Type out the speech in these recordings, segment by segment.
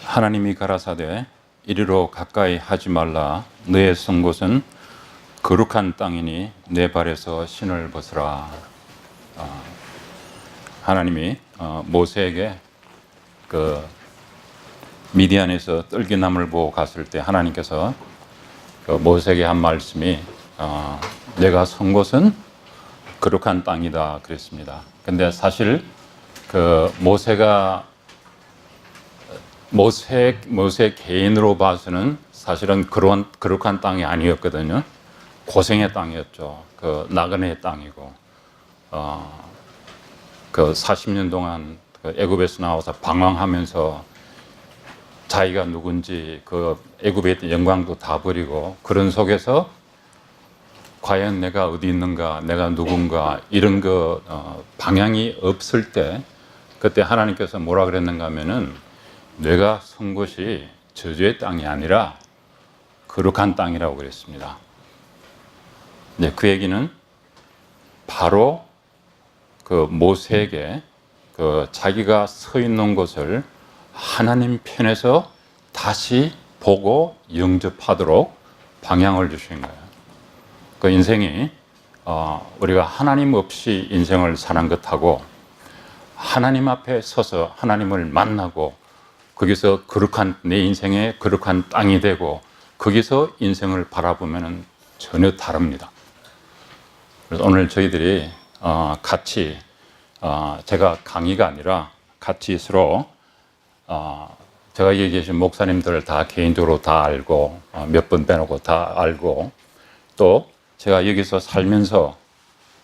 하나님이 가라사대 이리로 가까이 하지 말라. 너의 선 곳은 거룩한 땅이니 내 발에서 신을 벗으라. 하나님이 모세에게 그 미디안에서 떨기나무를 보고 갔을 때 하나님께서 그 모세에게 한 말씀이 내가 선 곳은 거룩한 땅이다 그랬습니다. 근데 사실 그 모세 개인으로 봐서는 사실은 그런 거룩한 땅이 아니었거든요. 고생의 땅이었죠. 그 나그네의 땅이고, 그 40년 동안 그 애굽에서 나와서 방황하면서 자기가 누군지 그 애굽에 있던 영광도 다 버리고 그런 속에서 과연 내가 어디 있는가, 내가 누군가 이런 그 방향이 없을 때 그때 하나님께서 뭐라 그랬는가 하면은 내가 선 곳이 저주의 땅이 아니라 거룩한 땅이라고 그랬습니다. 네, 그 얘기는 바로 그 모세에게 그 자기가 서 있는 곳을 하나님 편에서 다시 보고 영접하도록 방향을 주신 거예요. 그 인생이 우리가 하나님 없이 인생을 사는 것하고 하나님 앞에 서서 하나님을 만나고 거기서 내 인생의 거룩한 땅이 되고 거기서 인생을 바라보면 전혀 다릅니다. 그래서 오늘 저희들이 같이 제가 강의가 아니라 같이 서로 제가 여기 계신 목사님들 다 개인적으로 다 알고 몇 번 빼놓고 다 알고 또 제가 여기서 살면서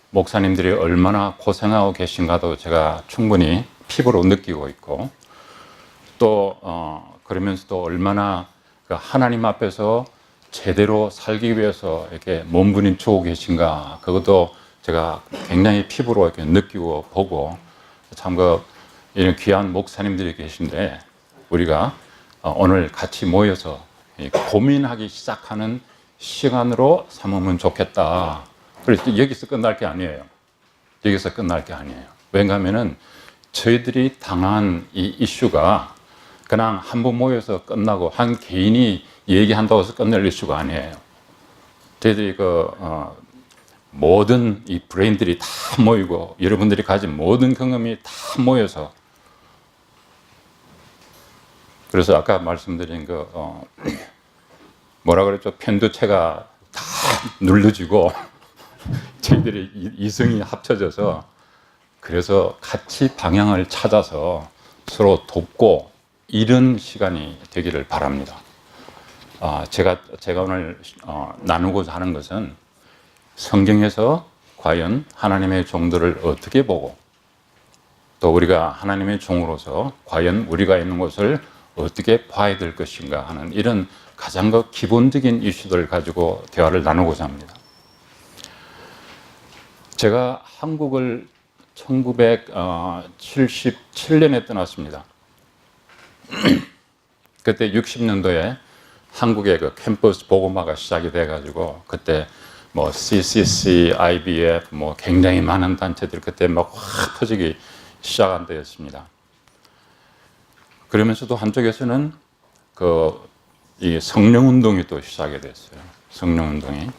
목사님들이 얼마나 고생하고 계신가도 제가 충분히 피부로 느끼고 있고 또 그러면서도 얼마나 하나님 앞에서 제대로 살기 위해서 이렇게 몸부림치고 계신가 그것도 제가 굉장히 피부로 이렇게 느끼고 보고 참 이런 귀한 목사님들이 계신데 우리가 오늘 같이 모여서 고민하기 시작하는 시간으로 삼으면 좋겠다. 그래서 여기서 끝날 게 아니에요. 여기서 끝날 게 아니에요. 왜냐하면은 저희들이 당한 이 이슈가 그냥 한 번 모여서 끝나고 한 개인이 얘기한다고 해서 끝낼 이슈가 아니에요. 저희들이 모든 이 브레인들이 다 모이고 여러분들이 가진 모든 경험이 다 모여서 그래서 아까 말씀드린 뭐라 그랬죠? 편두체가 다 눌러지고 저희들이 이성이 합쳐져서 그래서 같이 방향을 찾아서 서로 돕고 이런 시간이 되기를 바랍니다. 제가 오늘 나누고자 하는 것은 성경에서 과연 하나님의 종들을 어떻게 보고 또 우리가 하나님의 종으로서 과연 우리가 있는 곳을 어떻게 봐야 될 것인가 하는 이런 가장 기본적인 이슈들을 가지고 대화를 나누고자 합니다. 제가 한국을 1977년에 떠났습니다. 그때 60년도에 한국의 그 캠퍼스 보고마가 시작이 돼가지고 그때 뭐 CCC, IBF 뭐 굉장히 많은 단체들 그때 막 확 퍼지기 시작한 때였습니다. 그러면서도 한쪽에서는 이 성령운동이 또 시작이 됐어요. 성령운동이.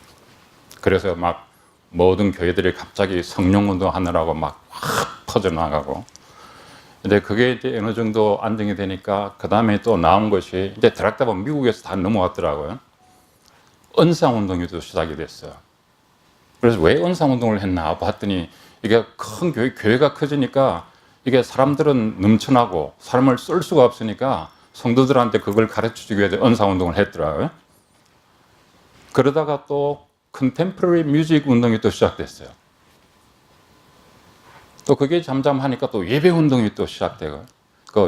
그래서 막 모든 교회들이 갑자기 성령운동 하느라고 막 확 퍼져나가고 근데 그게 이제 어느 정도 안정이 되니까 그 다음에 또 나온 것이 이제 들어갔다 보면 미국에서 다 넘어왔더라고요. 은사운동이 또 시작이 됐어요. 그래서 왜 은사운동을 했나 봤더니 이게 큰 교회가 커지니까 이게 사람들은 넘쳐나고 사람을 쓸 수가 없으니까 성도들한테 그걸 가르쳐주기 위해서 은사운동을 했더라고요. 그러다가 또 컨템포러리 뮤직 운동이 또 시작됐어요. 또 그게 잠잠하니까 또 예배 운동이 또 시작되고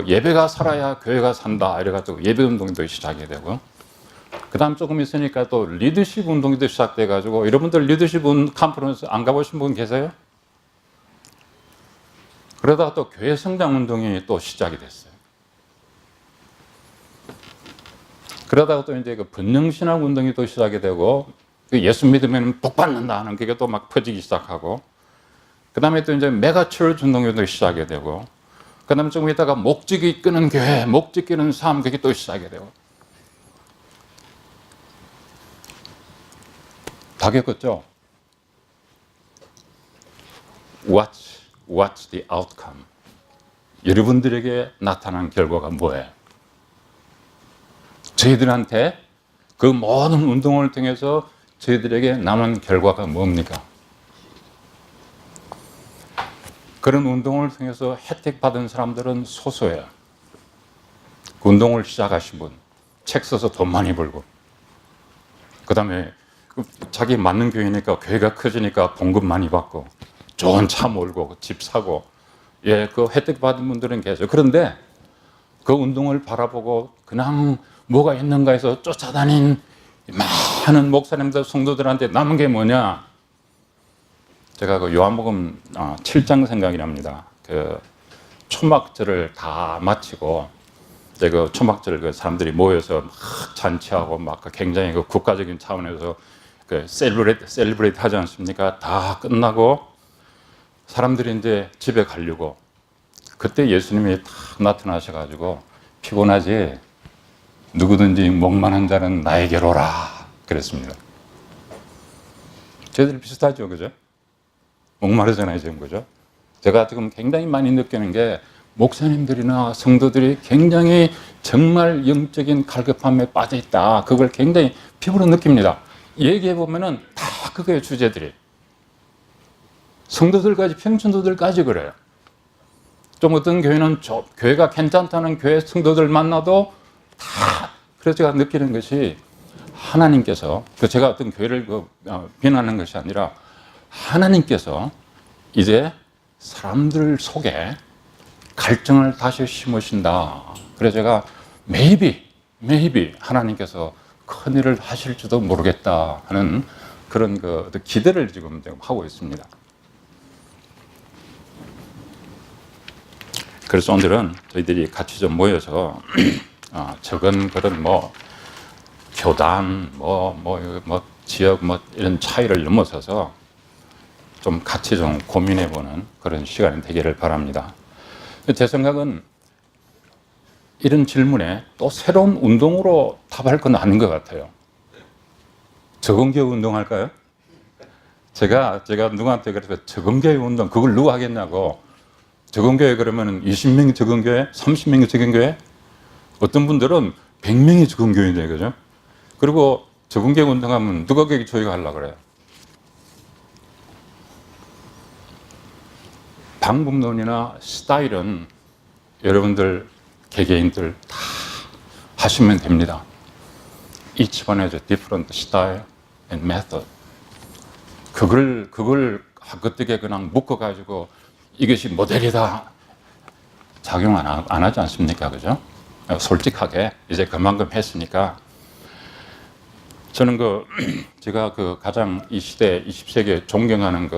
예배가 살아야 교회가 산다 이래가지고 예배 운동이 또 시작이 되고 그 다음 조금 있으니까 또 리더십 운동이 또 시작돼가지고 여러분들 리더십 컨퍼런스 안 가보신 분 계세요? 그러다가 또 교회 성장 운동이 또 시작이 됐어요. 그러다가 또 이제 번영신학 운동이 또 시작이 되고 예수 믿으면 복 받는다 하는 그게 또 막 퍼지기 시작하고 그 다음에 또 이제 메가처치 운동이 또 시작이 되고 그 다음에 조금 있다가 목적이 끄는 교회, 목적 끄는 삶, 그게 또 시작이 되고. 다 겪었죠? What's the outcome? 여러분들에게 나타난 결과가 뭐예요? 저희들한테 그 모든 운동을 통해서 저희들에게 남은 결과가 뭡니까? 그런 운동을 통해서 혜택 받은 사람들은 소수예요. 그 운동을 시작하신 분, 책 써서 돈 많이 벌고, 그 다음에 자기 맞는 교회니까 교회가 커지니까 봉급 많이 받고, 좋은 차 몰고 집 사고, 예, 그 혜택 받은 분들은 계세요. 그런데 그 운동을 바라보고 그냥 뭐가 있는가 해서 쫓아다닌 많은 목사님들, 성도들한테 남은 게 뭐냐? 제가 그 요한복음 7장 생각이 납니다. 그 초막절을 다 마치고, 이제 그 초막절 그 사람들이 모여서 막 잔치하고 막 굉장히 그 국가적인 차원에서 그 셀리브레이트 하지 않습니까? 다 끝나고 사람들이 이제 집에 가려고, 그때 예수님이 딱 나타나셔가지고 피곤하지? 누구든지 목마른 자는 나에게로 오라 그랬습니다. 저희들 비슷하죠, 그죠? 목마르잖아요, 지금, 그죠? 제가 지금 굉장히 많이 느끼는 게 목사님들이나 성도들이 굉장히 정말 영적인 갈급함에 빠져 있다. 그걸 굉장히 피부로 느낍니다. 얘기해 보면은 다 그거예요, 주제들이. 성도들까지, 평신도들까지 그래요. 좀 어떤 교회는 교회가 괜찮다는 교회 성도들 만나도 다, 그래서 제가 느끼는 것이 하나님께서, 제가 어떤 교회를 비난하는 것이 아니라 하나님께서 이제 사람들 속에 갈증을 다시 심으신다. 그래서 제가 maybe 하나님께서 큰 일을 하실지도 모르겠다 하는 그런 그 기대를 지금 하고 있습니다. 그래서 오늘은 저희들이 같이 좀 모여서 적은 그런 교단, 지역, 이런 차이를 넘어서서 좀 같이 좀 고민해보는 그런 시간이 되기를 바랍니다. 제 생각은 이런 질문에 또 새로운 운동으로 답할 건 아닌 것 같아요. 적응교회 운동할까요? 제가 누구한테 그래서 적응교회 운동, 그걸 누가 하겠냐고. 적응교회 그러면 20명이 적응교회, 30명이 적응교회, 어떤 분들은 100명이 적응교회인데, 그죠? 그리고 적응교회 운동하면 누가 거기 조직하려고 그래요? 방법론이나 스타일은 여러분들 개개인들 다 하시면 됩니다. Each one has a different style and method. 그걸 그때게 그냥 묶어가지고 이것이 모델이다 작용 안 하지 않습니까? 그죠? 솔직하게 이제 그만큼 했으니까. 저는 제가 가장 이 시대 20세기에 존경하는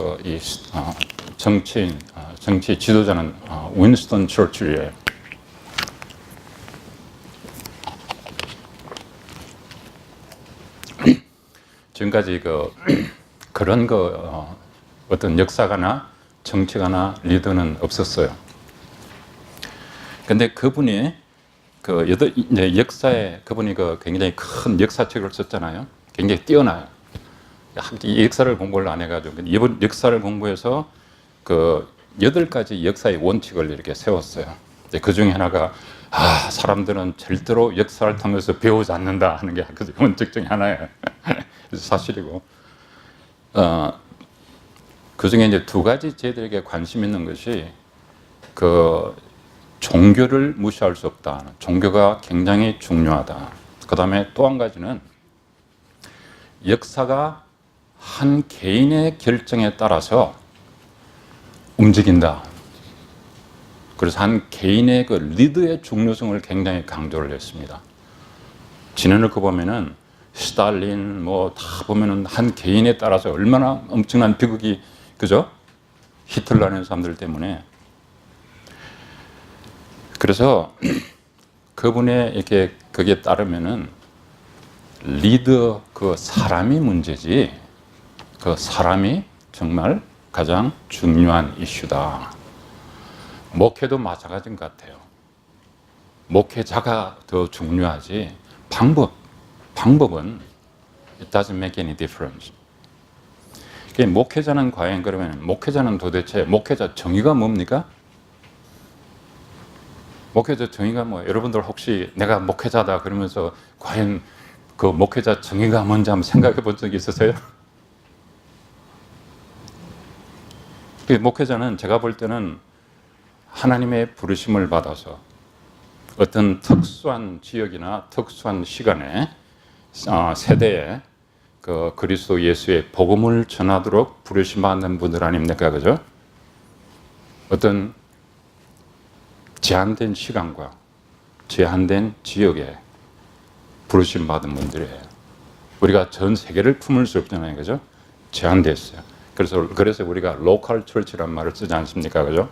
정치 지도자는 윈스턴 처칠이에요. 지금까지 그런 어떤 역사가나 정치가나 리더는 없었어요. 근데 그분이 이제 역사에 그분이 굉장히 큰 역사책을 썼잖아요. 굉장히 뛰어나요. 이 역사를 공부를 안 해가지고 이번 역사를 공부해서 8가지 역사의 원칙을 이렇게 세웠어요. 그 중에 하나가 사람들은 절대로 역사를 통해서 배우지 않는다 하는 게 그 원칙 중에 하나예요. 사실이고, 그 중에 이제 2가지 저희들에게 관심 있는 것이 종교를 무시할 수 없다. 종교가 굉장히 중요하다. 그 다음에 또 한 가지는 역사가 한 개인의 결정에 따라서 움직인다. 그래서 한 개인의 리더의 중요성을 굉장히 강조를 했습니다. 지난해 보면은 스탈린 다 보면은 한 개인에 따라서 얼마나 엄청난 비극이, 그죠? 히틀러라는 사람들 때문에. 그래서 그분의 이렇게 거기에 따르면은 리더 사람이 문제지, 사람이 정말 가장 중요한 이슈다. 목회도 마찬가지인 것 같아요. 목회자가 더 중요하지 방법은 it doesn't make any difference. 목회자는 과연 그러면 목회자는 도대체 목회자 정의가 뭡니까? 목회자 정의가 뭐 여러분들 혹시 내가 목회자다 그러면서 과연 그 목회자 정의가 뭔지 한번 생각해 본 적이 있으세요? 목회자는 제가 볼 때는 하나님의 부르심을 받아서 어떤 특수한 지역이나 특수한 시간에 세대에 그 그리스도 예수의 복음을 전하도록 부르심 받는 분들 아닙니까? 그죠? 어떤 제한된 시간과 제한된 지역에 부르심 받은 분들이에요. 우리가 전 세계를 품을 수 없잖아요. 그죠? 제한됐어요. 그래서 우리가 로컬 철치란 말을 쓰지 않습니까? 그죠?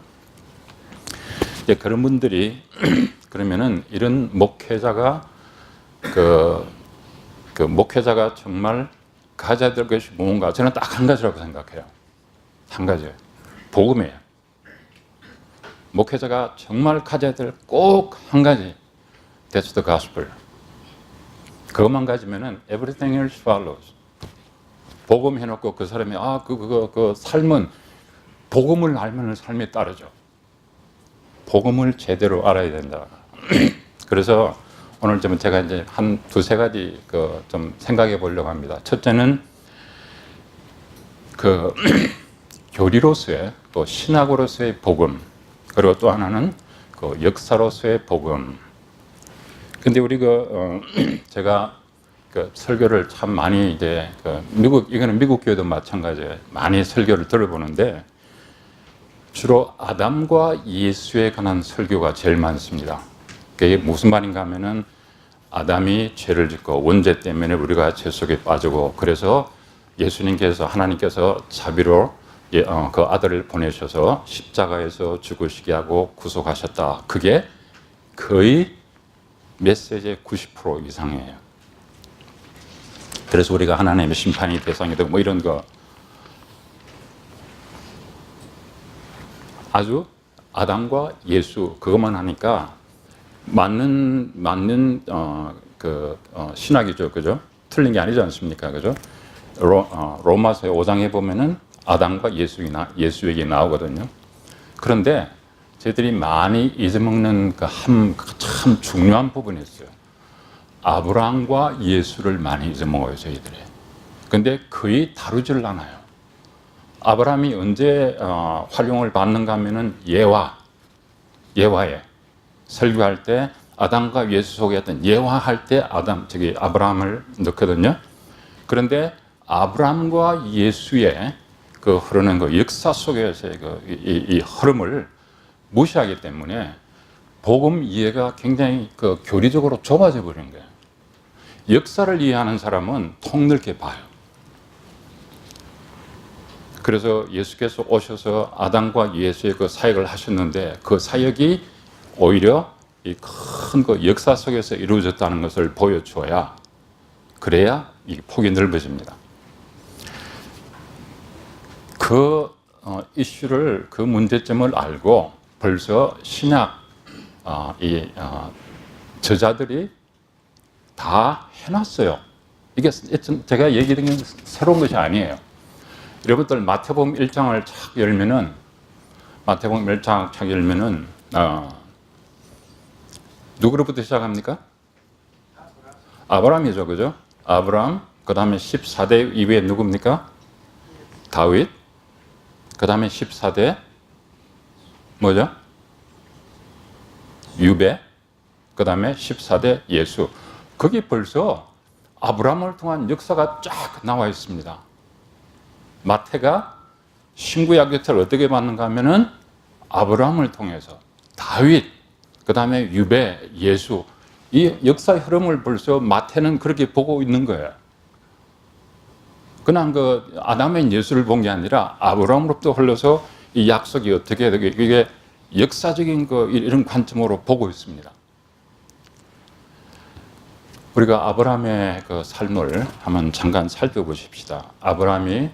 이제 그런 분들이 그러면은 이런 목회자가 그 목회자가 정말 가져야 될 것이 뭔가 저는 딱 한 가지라고 생각해요. 한 가지예요. 복음이에요. 목회자가 정말 가져야 될 꼭 한 가지. That's the gospel. 그것만 가지면은 everything else follows. 복음 해놓고 그 사람이 그 삶은 복음을 알면 삶이 따르죠. 복음을 제대로 알아야 된다. 그래서 오늘 좀 제가 이제 한 두세 가지 좀 생각해 보려고 합니다. 첫째는 그 교리로서의 또 신학으로서의 복음, 그리고 또 하나는 그 역사로서의 복음. 근데 우리 제가 설교를 참 많이 이제 이거는 미국 교회도 마찬가지예요. 많이 설교를 들어보는데 주로 아담과 예수에 관한 설교가 제일 많습니다. 그게 무슨 말인가 하면은 아담이 죄를 짓고 원죄 때문에 우리가 죄 속에 빠지고 그래서 예수님께서 하나님께서 자비로 그 아들을 보내셔서 십자가에서 죽으시게 하고 구속하셨다. 그게 거의 메시지의 90% 이상이에요. 그래서 우리가 하나님의 심판이 대상이 되고 뭐 이런 거 아주 아담과 예수 그것만 하니까 맞는 신학이죠, 그죠? 틀린 게 아니지 않습니까, 그죠? 로마서 5장에 보면은 아담과 예수 얘기 나오거든요. 그런데 저희들이 많이 잊어먹는 참 중요한 부분이 있어요. 아브라함과 예수를 많이 잊어먹어요, 저희들이. 근데 거의 다루질 않아요. 아브라함이 언제 활용을 받는가 하면은 예화에 설교할 때 아담과 예수 속에 어떤 예화할 때 아브라함을 넣거든요. 그런데 아브라함과 예수의 그 흐르는 그 역사 속에서의 이 흐름을 무시하기 때문에 복음 이해가 굉장히 교리적으로 좁아져 버린 거예요. 역사를 이해하는 사람은 통넓게 봐요. 그래서 예수께서 오셔서 아담과 예수의 그 사역을 하셨는데 그 사역이 오히려 이 큰 그 역사 속에서 이루어졌다는 것을 보여줘야 그래야 이 폭이 넓어집니다. 그 이슈를 그 문제점을 알고 벌써 신약 저자들이 다 해놨어요. 이게 제가 얘기드린 게 새로운 것이 아니에요. 여러분들 마태복음 1장을 착 열면은 누구로부터 시작합니까? 아브라함이죠, 그죠? 아브라함, 그 다음에 14대 이후에 누굽니까? 다윗, 그 다음에 14대 뭐죠? 유배, 그 다음에 14대 예수. 거기 벌써 아브라함을 통한 역사가 쫙 나와 있습니다. 마태가 신구약 역사를 어떻게 받는가 하면은 아브라함을 통해서 다윗, 그 다음에 유배, 예수, 이 역사의 흐름을 벌써 마태는 그렇게 보고 있는 거예요. 그냥 아담의 예수를 본 게 아니라 아브라함으로부터 흘러서 이 약속이 어떻게 되게 이게 역사적인 이런 관점으로 보고 있습니다. 우리가 아브라함의 그 삶을 한번 잠깐 살펴보십시다. 아브라함이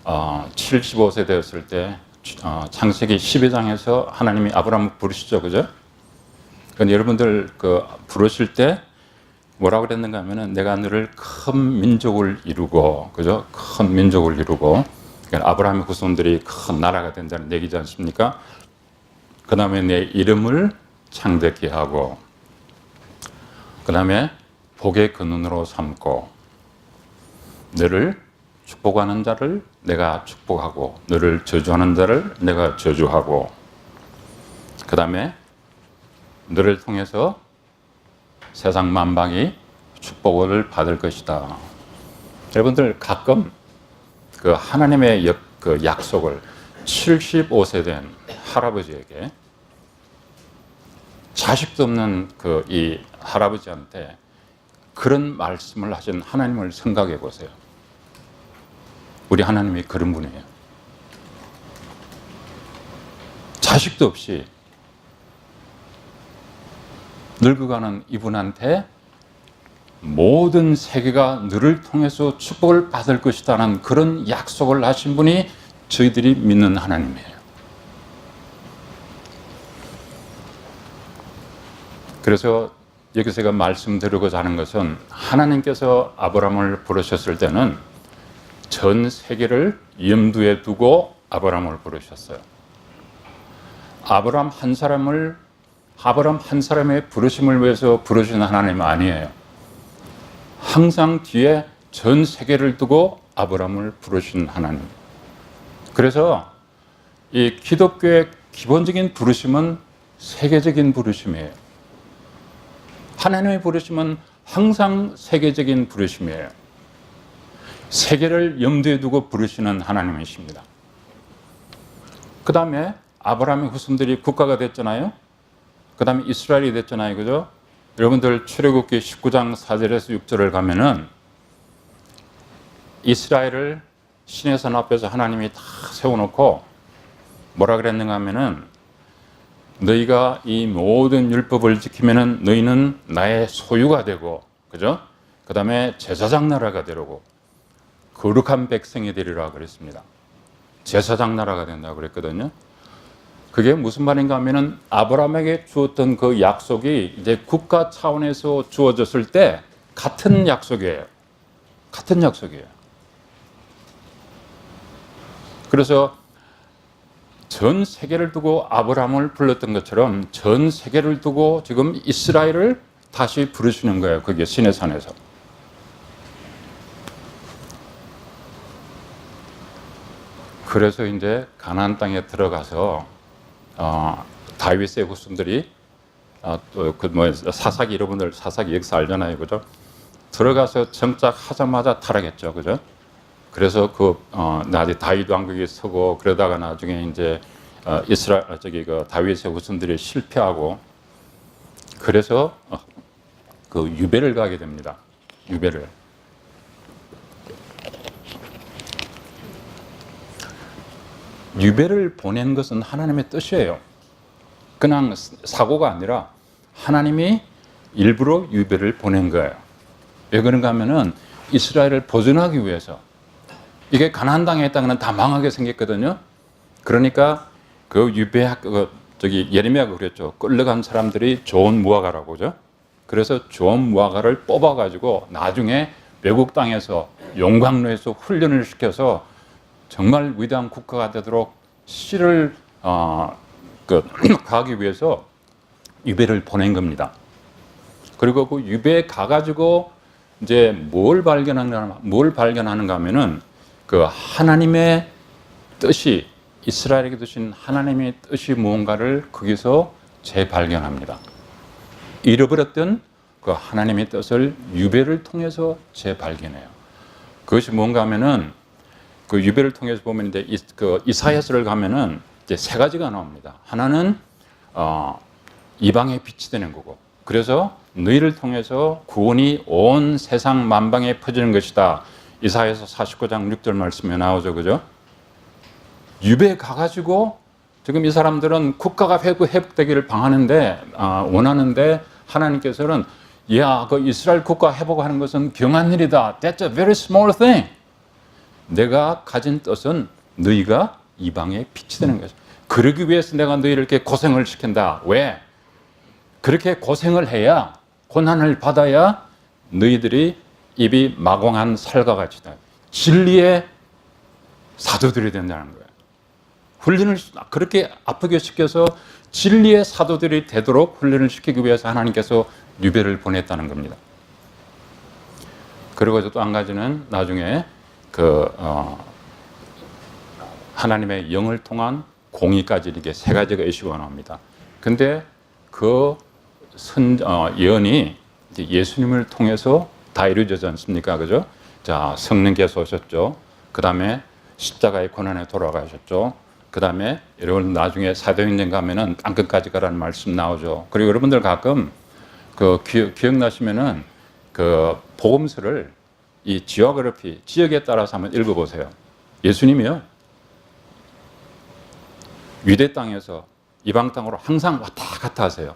75세 되었을 때 창세기 12장에서 하나님이 아브라함을 부르시죠, 그죠? 그러니까 여러분들 그 부르실 때 뭐라고 그랬는가 하면은 내가 너를 큰 민족을 이루고, 그죠? 큰 민족을 이루고, 그러니까 아브라함의 후손들이 큰 나라가 된다는 얘기지 않습니까? 그 다음에 내 이름을 창대케 하고, 그 다음에 복의 근원으로 삼고, 너를 축복하는 자를 내가 축복하고, 너를 저주하는 자를 내가 저주하고, 그 다음에 너를 통해서 세상 만방이 축복을 받을 것이다. 여러분들 가끔 그 하나님의 그 약속을 75세 된 할아버지에게, 자식도 없는 그 이 할아버지한테 그런 말씀을 하신 하나님을 생각해 보세요. 우리 하나님이 그런 분이에요. 자식도 없이 늙어가는 이분한테 모든 세계가 너를 통해서 축복을 받을 것이라는 그런 약속을 하신 분이 저희들이 믿는 하나님이에요. 그래서 여기서 제가 말씀드리고자 하는 것은, 하나님께서 아브라함을 부르셨을 때는 전 세계를 염두에 두고 아브라함을 부르셨어요. 아브라함 한 사람의 부르심을 위해서 부르신 하나님 아니에요. 항상 뒤에 전 세계를 두고 아브라함을 부르신 하나님. 그래서 이 기독교의 기본적인 부르심은 세계적인 부르심이에요. 하나님의 부르심은 항상 세계적인 부르심이에요. 세계를 염두에 두고 부르시는 하나님이십니다. 그 다음에 아브라함의 후손들이 국가가 됐잖아요. 그 다음에 이스라엘이 됐잖아요, 그죠? 여러분들 출애굽기 19장 4절에서 6절을 가면은 이스라엘을 신의 산 앞에서 하나님이 다 세워놓고 뭐라 그랬는가 하면은, 너희가 이 모든 율법을 지키면은 너희는 나의 소유가 되고, 그죠? 그 다음에 제사장 나라가 되고 거룩한 백성이 되리라 그랬습니다. 제사장 나라가 된다고 그랬거든요. 그게 무슨 말인가 하면은 아브라함에게 주었던 그 약속이 이제 국가 차원에서 주어졌을 때 같은 약속이에요. 같은 약속이에요. 그래서 전 세계를 두고 아브라함을 불렀던 것처럼 전 세계를 두고 지금 이스라엘을 다시 부르시는 거예요. 그게 신의 산에서. 그래서 이제 가나안 땅에 들어가서 다윗의 후손들이 사사기, 여러분들 사사기 역사 알잖아요, 그죠? 들어가서 정착하자마자 타락했죠, 그죠? 그래서 나중에 다윗 왕국이 서고, 그러다가 나중에 이제 그 다윗의 후손들이 실패하고, 그래서 그 유배를 가게 됩니다. 유배를. 유배를 보낸 것은 하나님의 뜻이에요. 그냥 사고가 아니라 하나님이 일부러 유배를 보낸 거예요. 왜 그런가 하면은 이스라엘을 보존하기 위해서. 이게 가나안 땅에 있다면 다 망하게 생겼거든요. 그러니까 그 예레미야가 그랬죠. 끌려간 사람들이 좋은 무화과라고 그죠? 그래서 좋은 무화과를 뽑아가지고 나중에 외국 땅에서 용광로에서 훈련을 시켜서 정말 위대한 국가가 되도록 씨를 가기 위해서 유배를 보낸 겁니다. 그리고 그 유배에 가가지고 이제 뭘 발견하는가 하면은 그 하나님의 뜻이, 이스라엘에게 주신 하나님의 뜻이 무언가를 거기서 재발견합니다. 잃어버렸던 그 하나님의 뜻을 유배를 통해서 재발견해요. 그것이 뭔가 하면은 그 유배를 통해서 보면 이제 이사야서를 가면은 이제 세 가지가 나옵니다. 하나는 이방의 빛이 되는 거고, 그래서 너희를 통해서 구원이 온 세상 만방에 퍼지는 것이다. 이사야서 49장 6절 말씀에 나오죠, 그죠? 유배에 가가지고 지금 이 사람들은 국가가 회복되기를 원하는데 하나님께서는 그 이스라엘 국가 회복하는 것은 경한 일이다. That's a very small thing. 내가 가진 뜻은 너희가 이방의 빛이 되는 거죠. 그러기 위해서 내가 너희를 이렇게 고생을 시킨다. 왜? 그렇게 고생을 해야, 고난을 받아야 너희들이 입이 마공한 살과 같이 진리의 사도들이 된다는 거예요. 훈련을 그렇게 아프게 시켜서 진리의 사도들이 되도록 훈련을 시키기 위해서 하나님께서 류벨을 보냈다는 겁니다. 그리고 또 한 가지는 나중에 하나님의 영을 통한 공의까지 이렇게 세 가지가 이슈가 나옵니다. 근데 그 예언이 예수님을 통해서 다 이루어지지 않습니까? 그죠? 자, 성령께서 오셨죠. 그 다음에 십자가의 고난에 돌아가셨죠. 그 다음에 여러분 나중에 사도행전 가면은 땅끝까지 가라는 말씀 나오죠. 그리고 여러분들 가끔 기억나시면은 복음서를 이 지오그래피, 지역에 따라서 한번 읽어보세요. 예수님이요, 유대 땅에서 이방 땅으로 항상 왔다 갔다 하세요.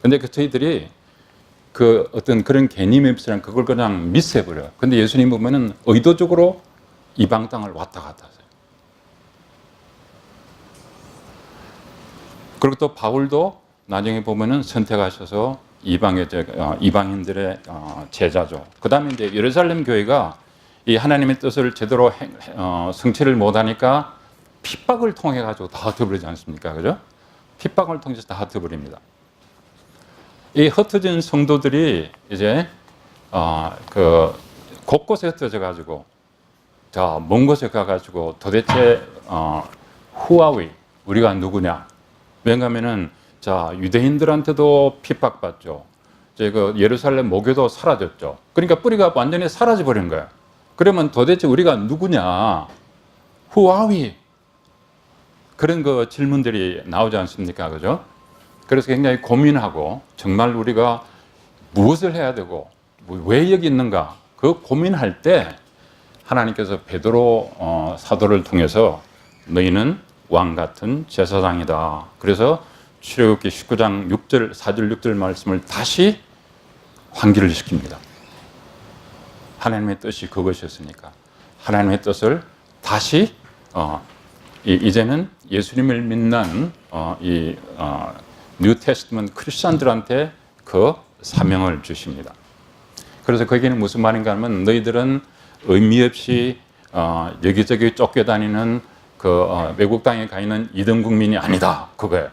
근데 저희들이 어떤 그런 개념이 없으면 그걸 그냥 미스해버려요. 근데 예수님 보면은 의도적으로 이방 땅을 왔다 갔다 하세요. 그리고 또 바울도 나중에 보면은 선택하셔서 이방인들의 제자죠. 그 다음에 이제 예루살렘 교회가 이 하나님의 뜻을 제대로 성취를 못하니까 핍박을 통해 가지고 다 흩어버리지 않습니까? 그죠? 핍박을 통해서 다 흩어버립니다. 이 흩어진 성도들이 이제 곳곳에 흩어져 가지고 먼 곳에 가가지고 도대체 후아위 우리가 누구냐? 왜냐하면은 유대인들한테도 핍박받죠. 예루살렘 모교도 사라졌죠. 그러니까 뿌리가 완전히 사라져 버린 거예요. 그러면 도대체 우리가 누구냐? 후아위 그런 질문들이 나오지 않습니까? 그죠? 그래서 굉장히 고민하고 정말 우리가 무엇을 해야 되고 왜 여기 있는가 그 고민할 때 하나님께서 베드로 사도를 통해서 너희는 왕 같은 제사장이다. 그래서 출애굽기 19장 6절 4절 6절 말씀을 다시 환기를 시킵니다. 하나님의 뜻이 그것이었으니까 하나님의 뜻을 다시 이제는 예수님을 믿는 뉴 테스트먼트 크리스천들한테 그 사명을 주십니다. 그래서 거기는 무슨 말인가 하면 너희들은 의미 없이 여기저기 쫓겨다니는 외국 땅에 가 있는 이등 국민이 아니다. 그거예요.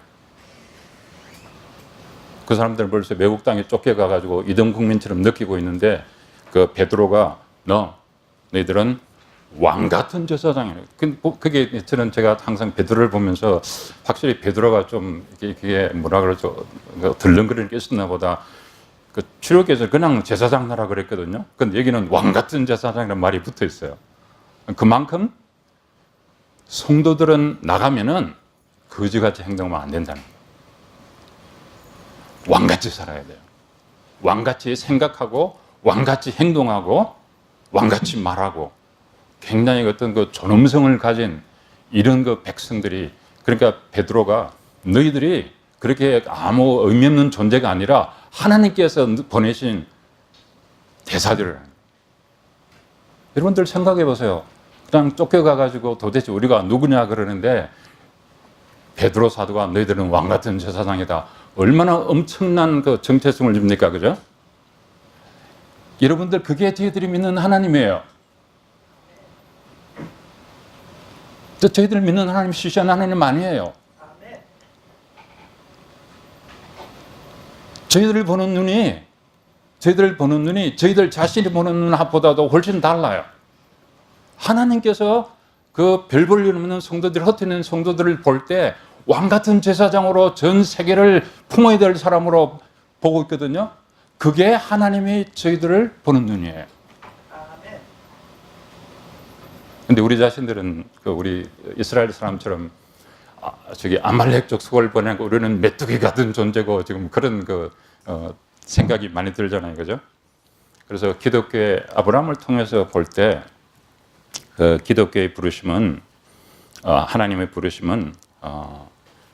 그 사람들은 벌써 외국 땅에 쫓겨가가지고 이등 국민처럼 느끼고 있는데 베드로가 너희들은 왕 같은 제사장이에요. 그게 제가 항상 베드로를 보면서 확실히 베드로가 좀 이게 뭐라 그러죠? 들렁거리는 게 있었나 보다. 출애굽기에서 그냥 제사장 나라 그랬거든요. 근데 여기는 왕 같은 제사장이라는 말이 붙어 있어요. 그만큼 성도들은 나가면은 거지같이 행동하면 안 된다는 거예요. 왕같이 살아야 돼요. 왕같이 생각하고 왕같이 행동하고 왕같이 말하고 굉장히 어떤 존엄성을 가진 이런 백성들이 그러니까 베드로가 너희들이 그렇게 아무 의미 없는 존재가 아니라 하나님께서 보내신 대사들을 여러분들 생각해 보세요. 그냥 쫓겨가가지고 도대체 우리가 누구냐 그러는데 베드로 사도가 너희들은 왕 같은 제사장이다. 얼마나 엄청난 정체성을 줍니까? 그죠? 여러분들 그게 저희들이 믿는 하나님이에요. 저희들 믿는 하나님 시시한 하나님 아니에요. 저희들 보는 눈이 저희들 자신이 보는 눈보다도 훨씬 달라요. 하나님께서 별 볼 일 없는 성도들, 흩어있는 성도들을 볼 때 왕 같은 제사장으로 전 세계를 품어야 될 사람으로 보고 있거든요. 그게 하나님이 저희들을 보는 눈이에요. 근데 우리 자신들은 우리 이스라엘 사람처럼 아말렉족 수고를 보내고 우리는 메뚜기 같은 존재고 지금 그런 생각이 많이 들잖아요. 그죠? 그래서 기독교의 아브라함을 통해서 볼 때 기독교의 부르심은 하나님의 부르심은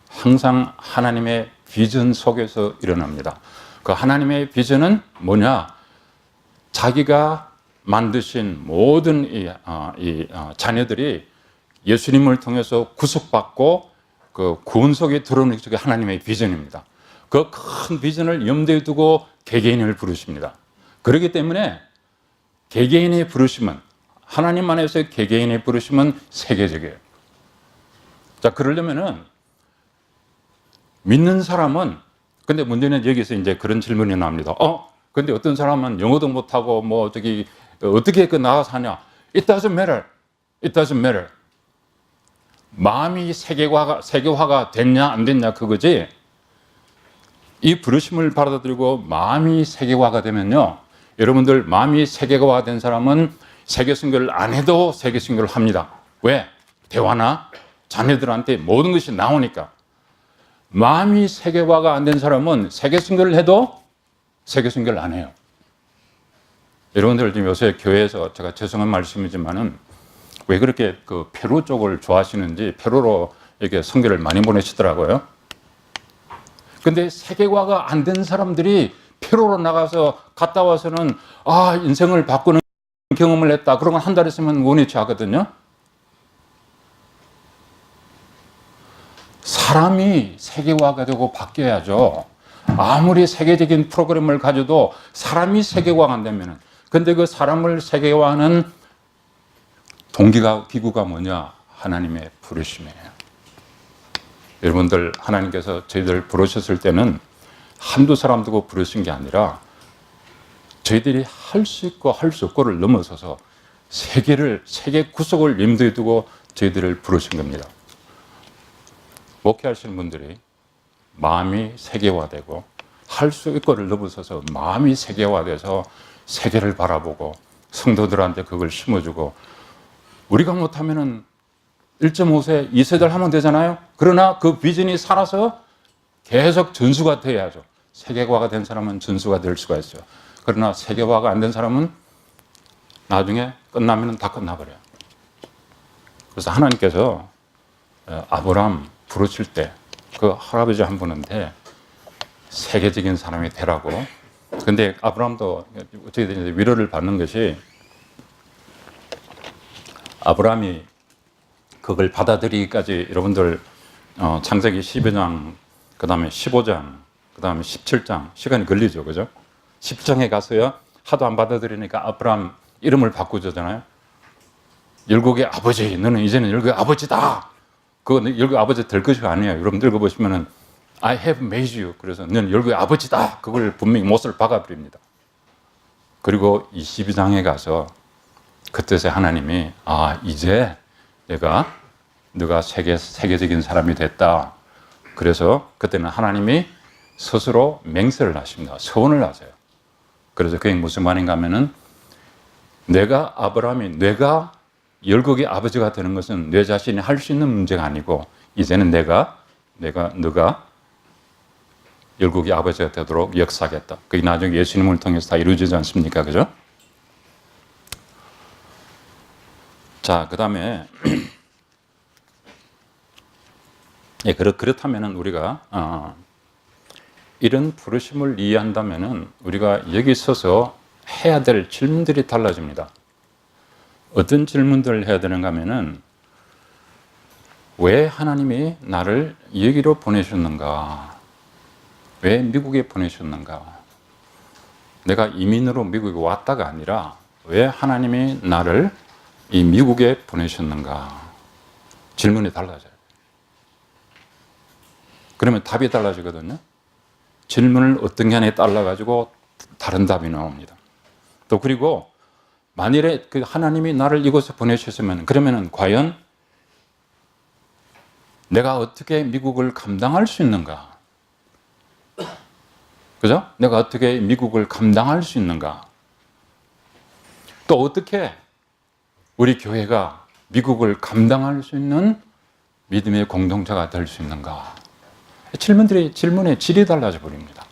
항상 하나님의 비전 속에서 일어납니다. 그 하나님의 비전은 뭐냐? 자기가 만드신 모든 자녀들이 예수님을 통해서 구속받고 그 구원 속에 들어오는 게 하나님의 비전입니다. 그 큰 비전을 염두에 두고 개개인을 부르십니다. 그렇기 때문에 개개인의 부르심은, 하나님 안에서 개개인의 부르심은 세계적이에요. 자, 그러려면은 믿는 사람은, 근데 문제는 여기서 이제 그런 질문이 나옵니다. 근데 어떤 사람은 영어도 못하고 뭐 어떻게 그 나가서 하냐? It doesn't matter. It doesn't matter. 마음이 세계화가 됐냐 안 됐냐 그거지. 이 부르심을 받아들이고 마음이 세계화가 되면요, 여러분들 마음이 세계화가 된 사람은 세계 선교를 안 해도 세계 선교를 합니다. 왜? 대화나 자녀들한테 모든 것이 나오니까. 마음이 세계화가 안 된 사람은 세계 선교를 해도 세계 선교를 안 해요. 여러분들 지금 요새 교회에서, 제가 죄송한 말씀이지만은 왜 그렇게 그 페루 쪽을 좋아하시는지, 페루로 이렇게 선교를 많이 보내시더라고요. 근데 세계화가 안 된 사람들이 페루로 나가서 갔다 와서는 인생을 바꾸는 경험을 했다. 그러면 한 달 있으면 원위치 하거든요. 사람이 세계화가 되고 바뀌어야죠. 아무리 세계적인 프로그램을 가져도 사람이 세계화가 안 되면은, 근데 그 사람을 세계화하는 동기가, 기구가 뭐냐? 하나님의 부르심이에요. 여러분들, 하나님께서 저희들 부르셨을 때는 한두 사람 두고 부르신 게 아니라 저희들이 할 수 있고 할 수 없고를 넘어서서 세계 구속을 염두에 두고 저희들을 부르신 겁니다. 목회하시는 분들이 마음이 세계화되고 할 수 있고를 넘어서서 마음이 세계화돼서 세계를 바라보고 성도들한테 그걸 심어주고, 우리가 못하면은 1.5세, 2세들 하면 되잖아요. 그러나 그 비전이 살아서 계속 전수가 돼야죠. 세계화가 된 사람은 전수가 될 수가 있어요. 그러나 세계화가 안 된 사람은 나중에 끝나면 다 끝나버려요. 그래서 하나님께서 아브라함 부르실 때 그 할아버지 한 분한테 세계적인 사람이 되라고. 근데 아브라함도 어떻게든 위로를 받는 것이, 아브라함이 그걸 받아들이기까지 여러분들 창세기 12장, 그 다음에 15장, 그 다음에 17장 시간이 걸리죠. 그죠? 10장에 가서요, 하도 안 받아들이니까 아브라함 이름을 바꾸잖아요. 열국의 아버지, 너는 이제는 열국의 아버지다. 그거 열국의 아버지 될 것이 아니에요. 여러분 읽어보시면은 I have made you. 그래서 너는 열국의 아버지다. 그걸 분명히 못을 박아버립니다. 그리고 22장에 가서 그때서 하나님이 이제 너가 세계적인 사람이 됐다. 그래서 그때는 하나님이 스스로 맹세를 하십니다. 서원을 하세요. 그래서 그게 무슨 말인가 하면은, 내가 열국의 아버지가 되는 것은 내 자신이 할 수 있는 문제가 아니고, 이제는 너가 열국의 아버지가 되도록 역사하겠다. 그게 나중에 예수님을 통해서 다 이루어지지 않습니까? 그죠? 자, 그 다음에 그렇다면은 우리가 이런 부르심을 이해한다면은 우리가 여기 서서 해야 될 질문들이 달라집니다. 어떤 질문들을 해야 되는가 하면은, 왜 하나님이 나를 여기로 보내셨는가? 왜 미국에 보내셨는가? 내가 이민으로 미국에 왔다가 아니라 왜 하나님이 나를 이 미국에 보내셨는가? 질문이 달라져요. 그러면 답이 달라지거든요. 질문을 어떤 게 하나에 달라가지고 다른 답이 나옵니다. 또 그리고 만일에 그 하나님이 나를 이곳에 보내셨으면, 그러면은 과연 내가 어떻게 미국을 감당할 수 있는가? 그죠? 내가 어떻게 미국을 감당할 수 있는가? 또 어떻게 우리 교회가 미국을 감당할 수 있는 믿음의 공동체가 될 수 있는가? 질문의 질이 달라져 버립니다.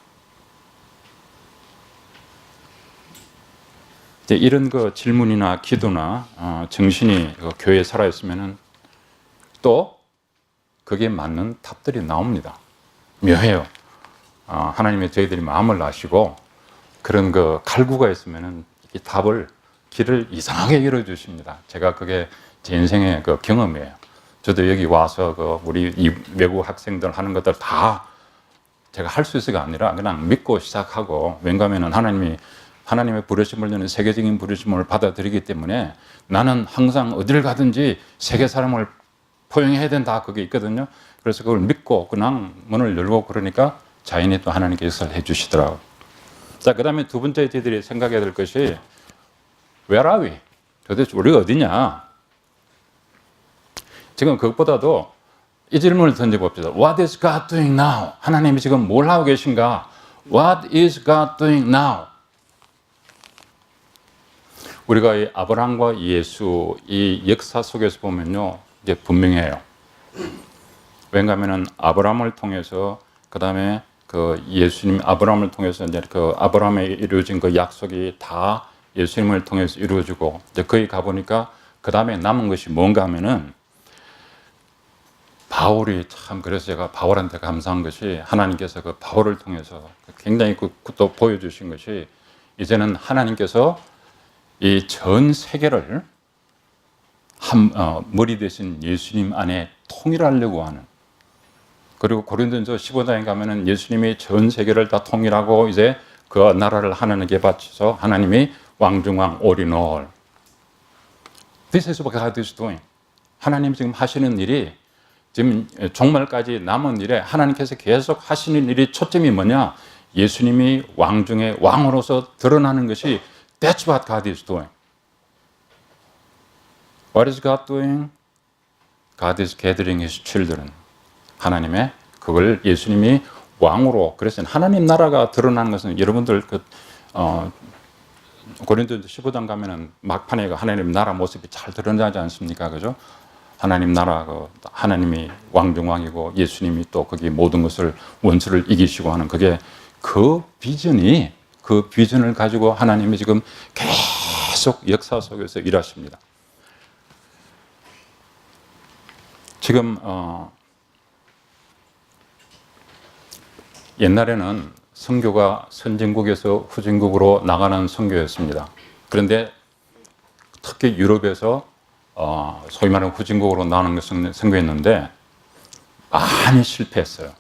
이런 그 질문이나 기도나 정신이 교회에 살아있으면은 또 거기에 맞는 답들이 나옵니다. 묘해요. 하나님이 저희들이 마음을 아시고 그런 그 갈구가 있으면은 이 길을 이상하게 열어주십니다. 제가 그게 제 인생의 그 경험이에요. 저도 여기 와서 그 우리 이 외국 학생들 하는 것들 다 제가 할 수 있어가 아니라 그냥 믿고 시작하고, 왜냐하면 하나님의 부르심을, 저는 세계적인 부르심을 받아들이기 때문에 나는 항상 어딜 가든지 세계 사람을 포용해야 된다, 그게 있거든요. 그래서 그걸 믿고 그냥 문을 열고 그러니까 자연히 또 하나님께서 해주시더라고요. 자, 그 다음에 두 번째 저희들이 생각해야 될 것이 Where are we? 도대체 우리가 어디냐? 지금 그것보다도 이 질문을 던져봅시다. What is God doing now? 하나님이 지금 뭘 하고 계신가? What is God doing now? 우리가 이 아브라함과 예수 이 역사 속에서 보면요, 이제 분명해요. 왜냐하면 아브라함을 통해서, 그 다음에 그 예수님 아브라함을 통해서 이제 그 아브라함에 이루어진 그 약속이 다 예수님을 통해서 이루어지고, 이제 거기 가보니까 그 다음에 남은 것이 뭔가 하면은 바울이 참, 그래서 제가 바울한테 감사한 것이 하나님께서 그 바울을 통해서 굉장히 또 보여주신 것이, 이제는 하나님께서 이 전 세계를 머리 대신 예수님 안에 통일하려고 하는, 그리고 고린도전서 15장에 가면은 예수님이 전 세계를 다 통일하고 이제 그 나라를 하나님께 바쳐서 하나님이 왕중왕 all in all. This is what God is doing. 하나님 지금 하시는 일이, 지금 종말까지 남은 일에 하나님께서 계속 하시는 일이 초점이 뭐냐? 예수님이 왕 중에 왕으로서 드러나는 것이 That's what God is doing. What is God doing? God is gathering His children. 하나님의 그걸 예수님이 왕으로, 그래서 하나님 나라가 드러나는 것은 여러분들 고린도전서 15장 가면은 막판에 하나님 나라 모습이 잘 드러나지 않습니까? 그죠? 하나님 나라, 하나님이 왕중왕이고 예수님이 또 거기 모든 것을 원수를 이기시고 하는 그게 그 비전을 가지고 하나님이 지금 계속 역사 속에서 일하십니다. 지금 옛날에는 선교가 선진국에서 후진국으로 나가는 선교였습니다. 그런데 특히 유럽에서 소위 말하는 후진국으로 나가는 선교였는데 많이 실패했어요.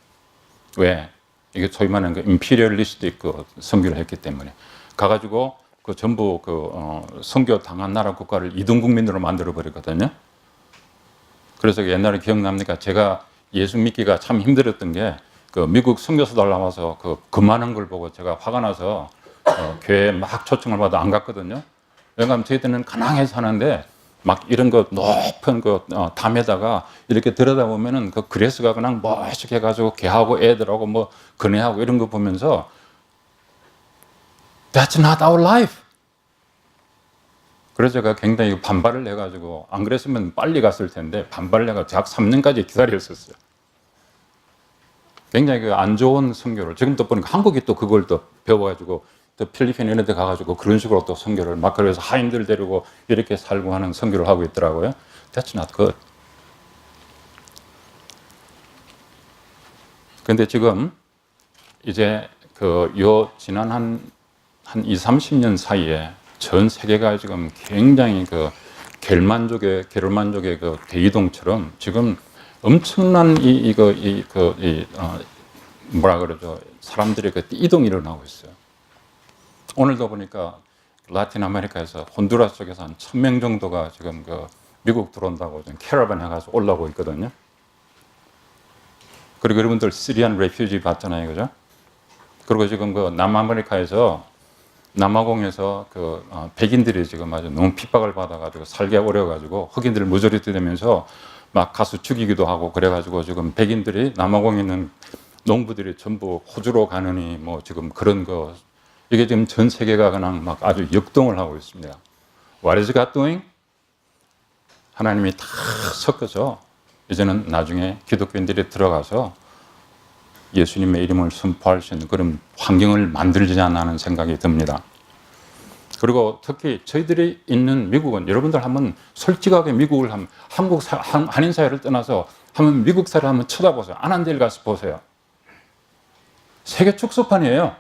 왜? 이게 소위 말하는 그 임피리얼리스트 그 선교를 했기 때문에 가가지고 그 전부 선교 당한 나라 국가를 이등 국민으로 만들어 버리거든요. 그래서 옛날에 기억납니까? 제가 예수 믿기가 참 힘들었던 게 그 미국 선교사들 나와서 그 많은 걸 보고 제가 화가 나서 교회에 막 초청을 받아 안 갔거든요. 왜냐하면 저희들은 가난하게 사는데 막 이런 거 높은 담에다가 이렇게 들여다보면은 그 그레스가 그냥 멋있게 해가지고 걔하고 애들하고 뭐 그네하고 이런 거 보면서 That's not our life. 그래서 제가 굉장히 반발을 해가지고, 안 그랬으면 빨리 갔을 텐데 반발을 해가지고 대학 3년까지 기다렸었어요. 굉장히 안 좋은 선교를, 지금 또 보니까 한국이 또 그걸 또 배워가지고 또 필리핀 이런 데 가가지고 그런 식으로 또 선교를 막, 그래서 하인들 데리고 이렇게 살고 하는 선교를 하고 있더라고요. That's not good. 근데 지금 이제 지난 한 20, 30년 사이에 전 세계가 지금 굉장히 게르만족의 그 대이동처럼 지금 엄청난 뭐라 그러죠? 사람들의 그 이동이 일어나고 있어요. 오늘도 보니까 라틴 아메리카에서 혼두라스 쪽에서 한 1000명 정도가 지금 미국 들어온다고 지금 캐러밴 해가지고 올라오고 있거든요. 그리고 여러분들 시리안 레퓨지 봤잖아요, 그죠? 그리고 지금 남아메리카에서 남아공에서 백인들이 지금 아주 너무 핍박을 받아가지고 살기 어려워가지고 흑인들을 무조리 뜨면서 막 가서 죽이기도 하고 그래가지고 지금 백인들이 남아공에 있는 농부들이 전부 호주로 가느니 뭐 지금 그런 이게 지금 전 세계가 그냥 막 아주 역동을 하고 있습니다. What is God doing? 하나님이 다 섞어서 이제는 나중에 기독교인들이 들어가서 예수님의 이름을 선포할 수 있는 그런 환경을 만들지 않나 하는 생각이 듭니다. 그리고 특히 저희들이 있는 미국은, 여러분들 한번 솔직하게 미국을 한인 사회를 떠나서 한번 미국 사회를 한번 쳐다보세요. 아난델 가서 보세요. 세계 축소판이에요.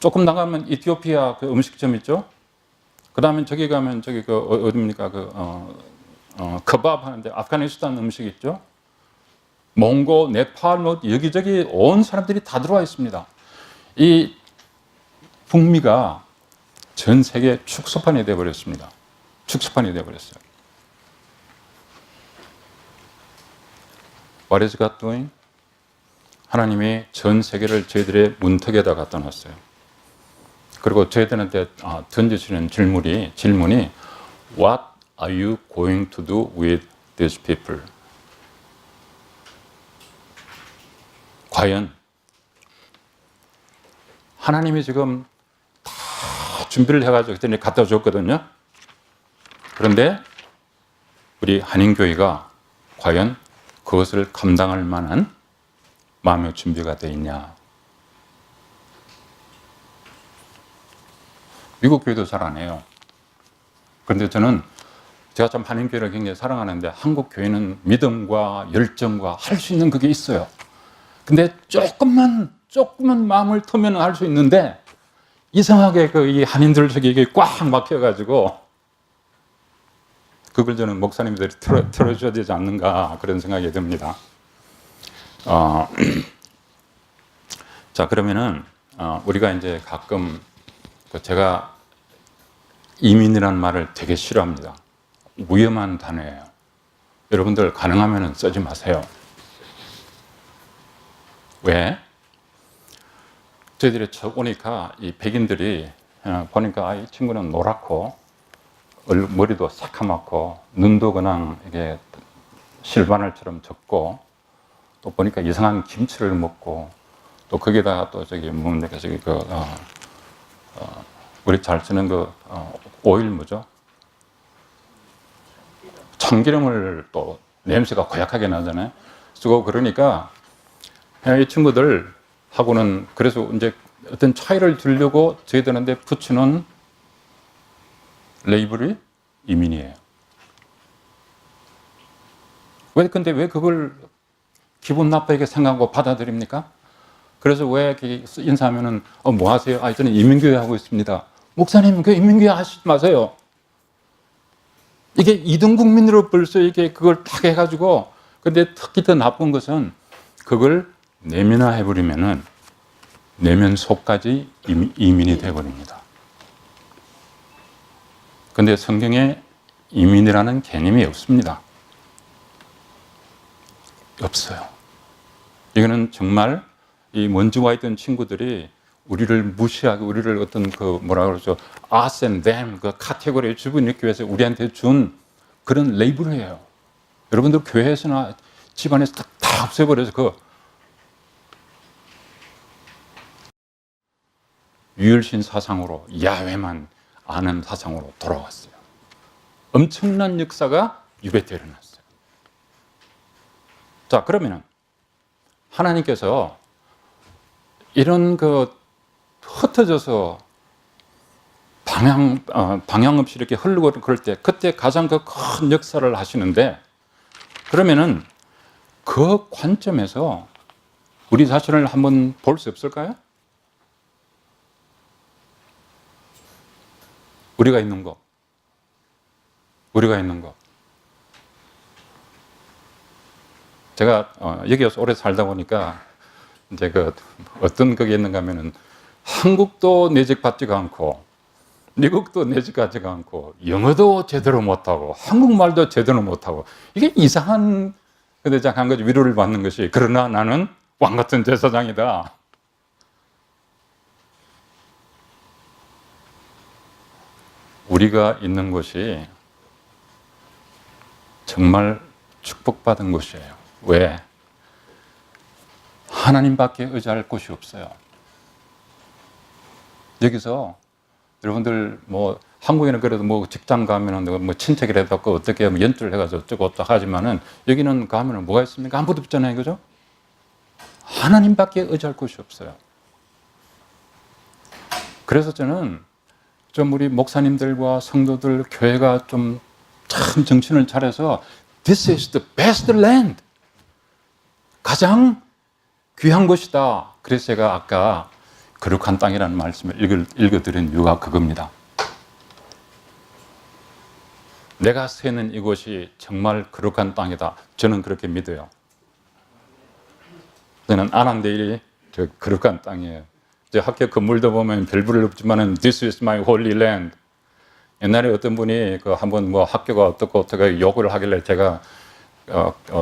조금 나가면 이티오피아 그 음식점 있죠? 그 다음에 저기 가면 어디입니까? 커밥 하는데 아프가니스탄 음식 있죠? 몽고, 네팔, 뭐 여기저기 온 사람들이 다 들어와 있습니다. 이 북미가 전 세계 축소판이 되어버렸습니다. 축소판이 되어버렸어요. What is God doing? 하나님이 전 세계를 저희들의 문턱에다 갖다 놨어요. 그리고 저희들한테 던지시는 질문이 What are you going to do with these people? 과연 하나님이 지금 다 준비를 해가지고 그랬더니 갖다 줬거든요. 그런데 우리 한인교회가 과연 그것을 감당할 만한 마음의 준비가 되어 있냐. 미국 교회도 잘 안 해요. 그런데 제가 참 한인교회를 굉장히 사랑하는데 한국 교회는 믿음과 열정과 할 수 있는 그게 있어요. 근데 조금만 마음을 터면 할 수 있는데 이상하게 이 한인들 속에 이게 꽉 막혀가지고 그걸 저는 목사님들이 틀어줘야 되지 않는가 그런 생각이 듭니다. 자, 그러면은 우리가 이제 가끔 제가 이민이라는 말을 되게 싫어합니다. 위험한 단어예요. 여러분들 가능하면 쓰지 마세요. 왜? 저희들이 오니까 이 백인들이 보니까 이 친구는 노랗고 머리도 새카맣고 눈도 그냥 이게 실바늘처럼 적고 또 보니까 이상한 김치를 먹고 또 거기다가 또 뭡니까 우리 잘 쓰는 오일 뭐죠? 참기름을 또 냄새가 고약하게 나잖아요. 쓰고 그러니까 이 친구들하고는 그래서 이제 어떤 차이를 두려고 저희들한테 붙이는 레이블이 이민이에요. 근데 왜 그걸 기분 나쁘게 생각하고 받아들입니까? 그래서 왜 인사하면은 뭐 하세요? 저는 이민교회 하고 있습니다. 목사님, 그 이민교회 하시지 마세요. 이게 이등 국민으로 벌써 이게 그걸 딱 해가지고, 근데 특히 더 나쁜 것은 그걸 내면화해버리면은 내면 속까지 이민이 되어버립니다. 근데 성경에 이민이라는 개념이 없습니다. 없어요. 이거는 정말 이 먼저 와 있던 친구들이 우리를 무시하고 우리를 어떤 뭐라 그러죠? us and them 그 카테고리에 집어넣기 위해서 우리한테 준 그런 레이블이에요. 여러분들 교회에서나 집안에서 다 없애버려서 유혈신 사상으로 야훼만 아는 사상으로 돌아왔어요. 엄청난 역사가 유배때 일어났어요. 자, 그러면은 하나님께서 이런 흩어져서 방향 없이 이렇게 흐르고 그럴 때 그때 가장 큰 역사를 하시는데 그러면은 그 관점에서 우리 자신을 한번 볼 수 없을까요? 우리가 있는 거. 제가 여기 와서 오래 살다 보니까 이제 어떤 그게 있는가 하면은 한국도 내적받지가 않고 미국도 내적받지가 않고 영어도 제대로 못하고 한국말도 제대로 못하고 이게 이상한 근데 한 가지 위로를 받는 것이 그러나 나는 왕 같은 제사장이다. 우리가 있는 곳이 정말 축복받은 곳이에요. 왜? 하나님밖에 의지할 곳이 없어요. 여기서 여러분들 한국에는 그래도 직장 가면은 친척이라도 어떻게 연주를 해가지고 어쩌고 하지만은 여기는 가면은 뭐가 있습니까? 아무것도 없잖아요. 그죠? 하나님밖에 의지할 곳이 없어요. 그래서 저는 좀 우리 목사님들과 성도들 교회가 좀 참 정신을 차려서 This is the best land. 가장 귀한 것이다. 그래서 제가 아까 거룩한 땅이라는 말씀을 읽어드린 이유가 그겁니다. 내가 서 있는 이곳이 정말 거룩한 땅이다. 저는 그렇게 믿어요. 저는 아난데일이 저 거룩한 땅이에요. 제 학교 건물도 보면 별부를 없지만은 This is my holy land. 옛날에 어떤 분이 그 한번 뭐 학교가 어떻게 욕을 하길래 제가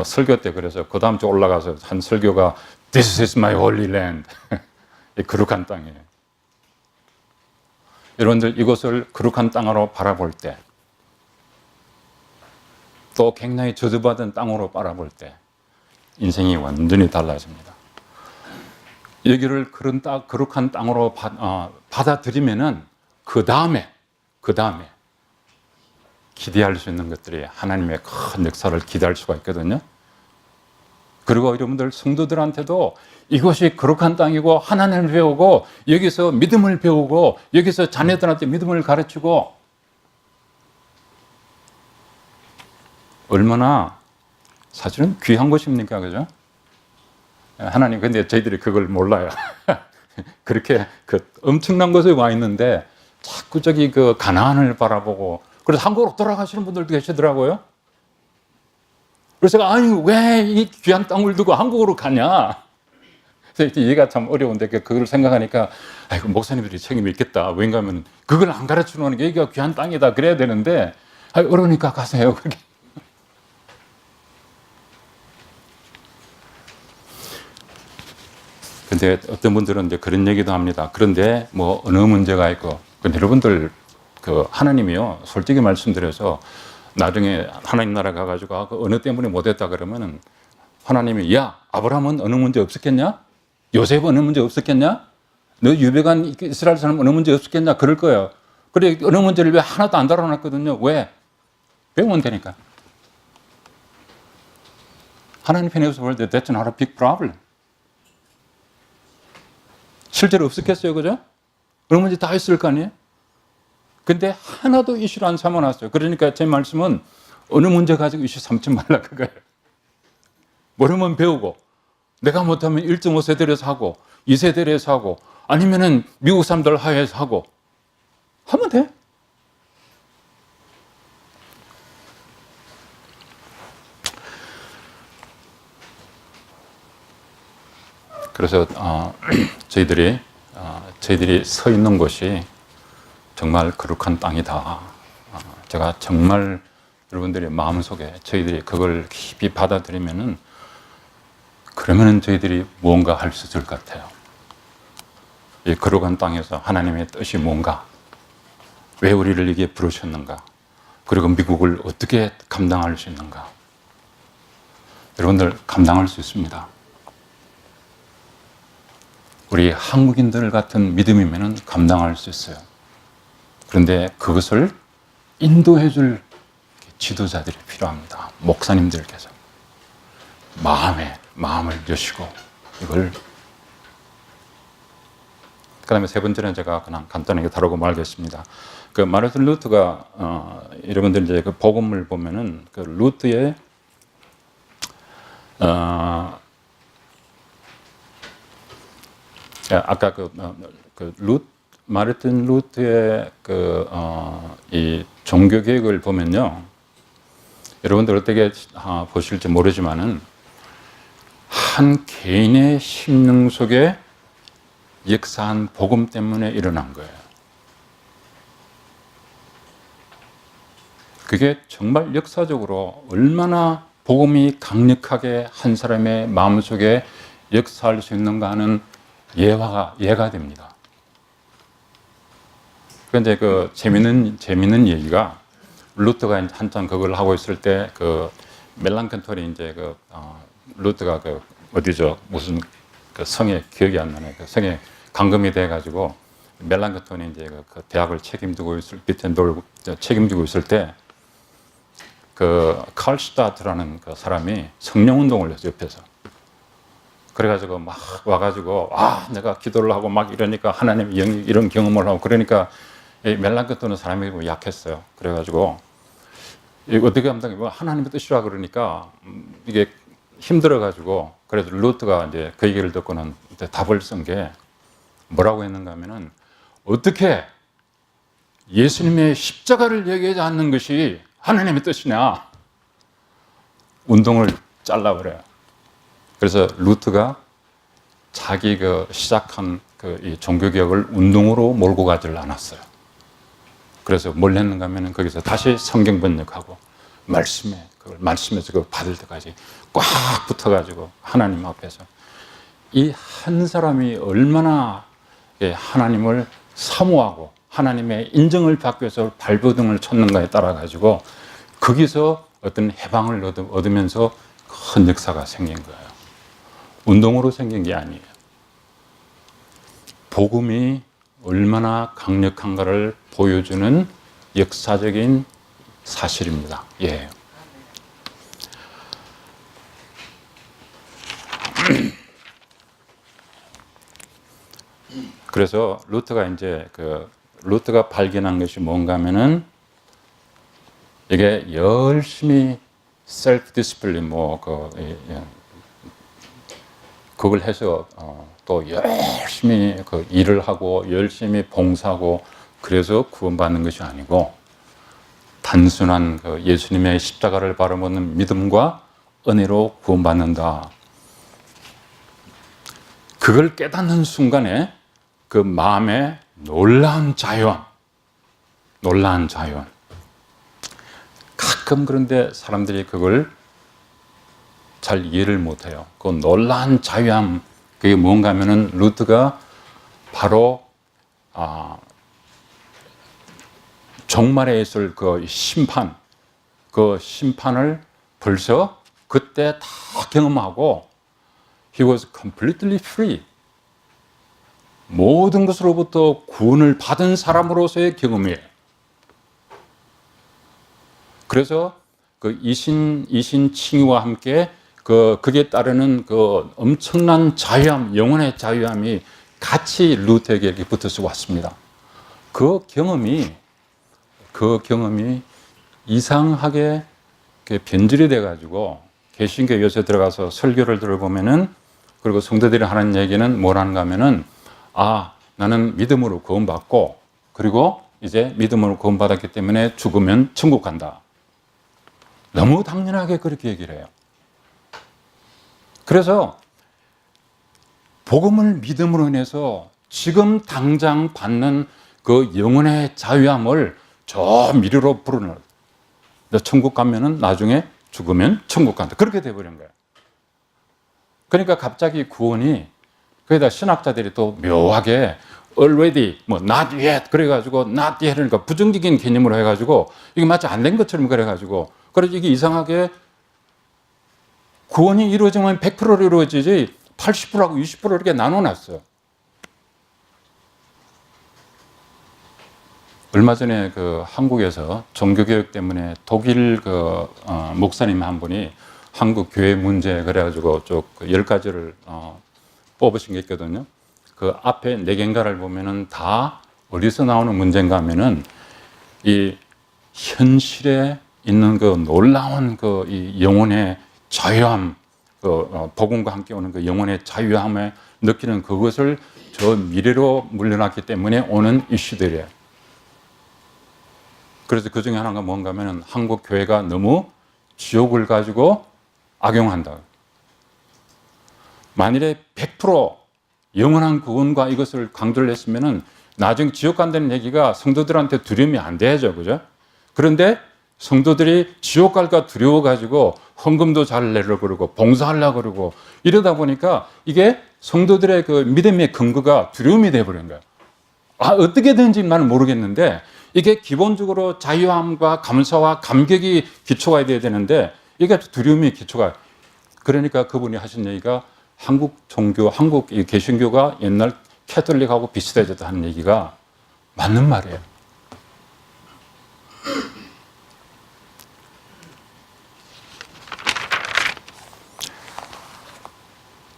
설교 때 그래서 그 다음 주 올라가서 한 설교가 This is my holy land. 거룩한 땅이에요. 여러분들 이곳을 거룩한 땅으로 바라볼 때, 또 굉장히 저주받은 땅으로 바라볼 때 인생이 완전히 달라집니다. 여기를 그런 거룩한 땅으로 받아들이면은 그 다음에 기대할 수 있는 것들이 하나님의 큰 역사를 기대할 수가 있거든요. 그리고 여러분들 성도들한테도 이것이 거룩한 땅이고 하나님을 배우고 여기서 믿음을 배우고 여기서 자녀들한테 믿음을 가르치고 얼마나 사실은 귀한 것입니까? 그죠? 하나님, 근데 저희들이 그걸 몰라요. 그렇게 엄청난 곳에 와 있는데 자꾸 저기 그 가나안을 바라보고, 그래서 한국으로 돌아가시는 분들도 계시더라고요. 그래서 제가 아니 왜 이 귀한 땅을 두고 한국으로 가냐? 그래서 이해가 참 어려운데 그걸 생각하니까 아이고 목사님들이 책임이 있겠다. 왜냐하면 그걸 안 가르치는 게 여기가 귀한 땅이다 그래야 되는데 어려우니까 가세요. 그렇게. 근데 어떤 분들은 이제 그런 얘기도 합니다. 그런데 뭐 어느 문제가 있고, 근데 여러분들 그 하나님이요, 솔직히 말씀드려서 나중에 하나님 나라 가가지고 그 어느 때문에 못했다 그러면은 하나님이 야 아브라함은 어느 문제 없었겠냐? 요셉은 어느 문제 없었겠냐? 너 유배간 이스라엘 사람 어느 문제 없었겠냐? 그럴 거예요. 그래 어느 문제를 왜 하나도 안 다뤄놨거든요. 왜? 배우면 되니까. 하나님 편에서 볼 때 that's not a big problem. 실제로 없었겠어요, 그죠? 어느 문제 다 있을 거 아니에요? 근데 하나도 이슈를 안 삼아놨어요. 그러니까 제 말씀은 어느 문제 가지고 이슈 삼지 말라 그거예요. 모르면 배우고, 내가 못하면 1.5세대에서 하고, 2세대에서 하고, 아니면은 미국 사람들 하에서 하고, 하면 돼. 그래서 저희들이 서 있는 곳이 정말 거룩한 땅이다. 제가 정말 여러분들의 마음속에 저희들이 그걸 깊이 받아들이면은 그러면은 저희들이 무언가 할 수 있을 것 같아요. 이 거룩한 땅에서 하나님의 뜻이 뭔가, 왜 우리를 여기에 부르셨는가, 그리고 미국을 어떻게 감당할 수 있는가. 여러분들 감당할 수 있습니다. 우리 한국인들 같은 믿음이면은 감당할 수 있어요. 그런데 그것을 인도해 줄 지도자들이 필요합니다. 목사님들께서 마음을 여시고 이걸. 그다음에 세 번째는 제가 그냥 간단하게 다루고 말겠습니다. 그 마르틴 루터가 여러분들 이제 그 복음을 보면은 그 루터의 아까 마르틴 루터의 이 종교 개혁을 보면요, 여러분들 어떻게 보실지 모르지만은 한 개인의 심령 속에 역사한 복음 때문에 일어난 거예요. 그게 정말 역사적으로 얼마나 복음이 강력하게 한 사람의 마음속에 역사할 수 있는가 하는 예가 됩니다. 그런데 그 재밌는 얘기가, 루터가 한참 그걸 하고 있을 때 그 멜랑컨톨이 이제 루터가 어디죠, 무슨 그 성에 기억이 안 나네. 그 성에 감금이 돼가지고 멜랑컨톨이 이제 그 대학을 책임지고 있을 때 그 칼슈타트라는 그 사람이 성령운동을 했어요, 옆에서. 그래가지고 막 와가지고 내가 기도를 하고 막 이러니까 하나님이 이런 경험을 하고, 그러니까 멜랑컨톨은 사람이 약했어요. 그래가지고 어떻게 하면 하나님의 뜻이라 그러니까 이게 힘들어가지고, 그래서 루터가 이제 그 얘기를 듣고는 답을 쓴 게 뭐라고 했는가 하면은, 어떻게 예수님의 십자가를 얘기하지 않는 것이 하나님의 뜻이냐? 운동을 잘라버려요. 그래서 루트가 자기 시작한 이 종교개혁을 운동으로 몰고 가지를 않았어요. 그래서 뭘 했는가 하면 거기서 다시 성경 번역하고 말씀에서 그걸 받을 때까지 꽉 붙어가지고 하나님 앞에서 이 한 사람이 얼마나 하나님을 사모하고 하나님의 인정을 받기 위해서 발버둥을 쳤는가에 따라 가지고 거기서 어떤 해방을 얻으면서 큰 역사가 생긴 거예요. 운동으로 생긴 게 아니에요. 복음이 얼마나 강력한가를 보여주는 역사적인 사실입니다. 예. 그래서 루트가 발견한 것이 뭔가 하면은 이게 열심히 셀프 디스플린 그걸 해서 또 열심히 일을 하고 열심히 봉사하고 그래서 구원받는 것이 아니고 단순한 예수님의 십자가를 바라보는 믿음과 은혜로 구원받는다. 그걸 깨닫는 순간에 그 마음에 놀라운 자유함. 가끔 그런데 사람들이 그걸 잘 이해를 못해요. 그 놀라운 자유함, 그게 뭔가 하면은 루트가 바로 종말에 있을 그 심판을 벌써 그때 다 경험하고 he was completely free. 모든 것으로부터 구원을 받은 사람으로서의 경험이에요. 그래서 그 이신 칭의와 함께 그게 따르는 그 엄청난 자유함, 영혼의 자유함이 같이 루트에게 이렇게 붙어서 왔습니다. 그 경험이 이상하게 변질이 돼가지고 개신교 요새 들어가서 설교를 들어보면은 그리고 성도들이 하는 얘기는 뭐라는가 하면은 나는 믿음으로 구원받고 그리고 이제 믿음으로 구원받았기 때문에 죽으면 천국 간다. 너무 당연하게 그렇게 얘기를 해요. 그래서 복음을 믿음으로 인해서 지금 당장 받는 그 영혼의 자유함을 저 미래로 부르는 너 천국 가면은 나중에 죽으면 천국 간다. 그렇게 돼버린 거예요. 그러니까 갑자기 구원이 거기다 신학자들이 또 묘하게 already, not yet 그래가지고 not yet 그러니까 부정적인 개념으로 해가지고 이게 마치 안 된 것처럼 그래가지고 그래서 이게 이상하게 구원이 이루어지면 100%로 이루어지지 80%하고 20% 이렇게 나눠놨어요. 얼마 전에 한국에서 종교개혁 때문에 독일 목사님 한 분이 한국 교회 문제 그래가지고 쭉 10가지를 뽑으신 게 있거든요. 그 앞에 4개인가를 보면은 다 어디서 나오는 문제인가 하면은 이 현실에 있는 그 놀라운 이 영혼의 자유함, 복음과 함께 오는 그 영혼의 자유함에 느끼는 그것을 저 미래로 물려놨기 때문에 오는 이슈들이에요. 그래서 그 중에 하나가 뭔가 하면은 한국 교회가 너무 지옥을 가지고 악용한다. 만일에 100% 영원한 구원과 이것을 강조를 했으면은 나중에 지옥 간다는 얘기가 성도들한테 두려움이 안 돼야죠. 그죠? 그런데 성도들이 지옥 갈까 두려워가지고 헌금도 잘 내려고 그러고 봉사하려고 그러고 이러다 보니까 이게 성도들의 그 믿음의 근거가 두려움이 돼버린 거예요. 어떻게 되는지 나는 모르겠는데 이게 기본적으로 자유함과 감사와 감격이 기초가 돼야 되는데 이게 두려움이 기초가. 그러니까 그분이 하신 얘기가 한국 개신교가 옛날 캐톨릭하고 비슷해졌다 하는 얘기가 맞는 말이에요.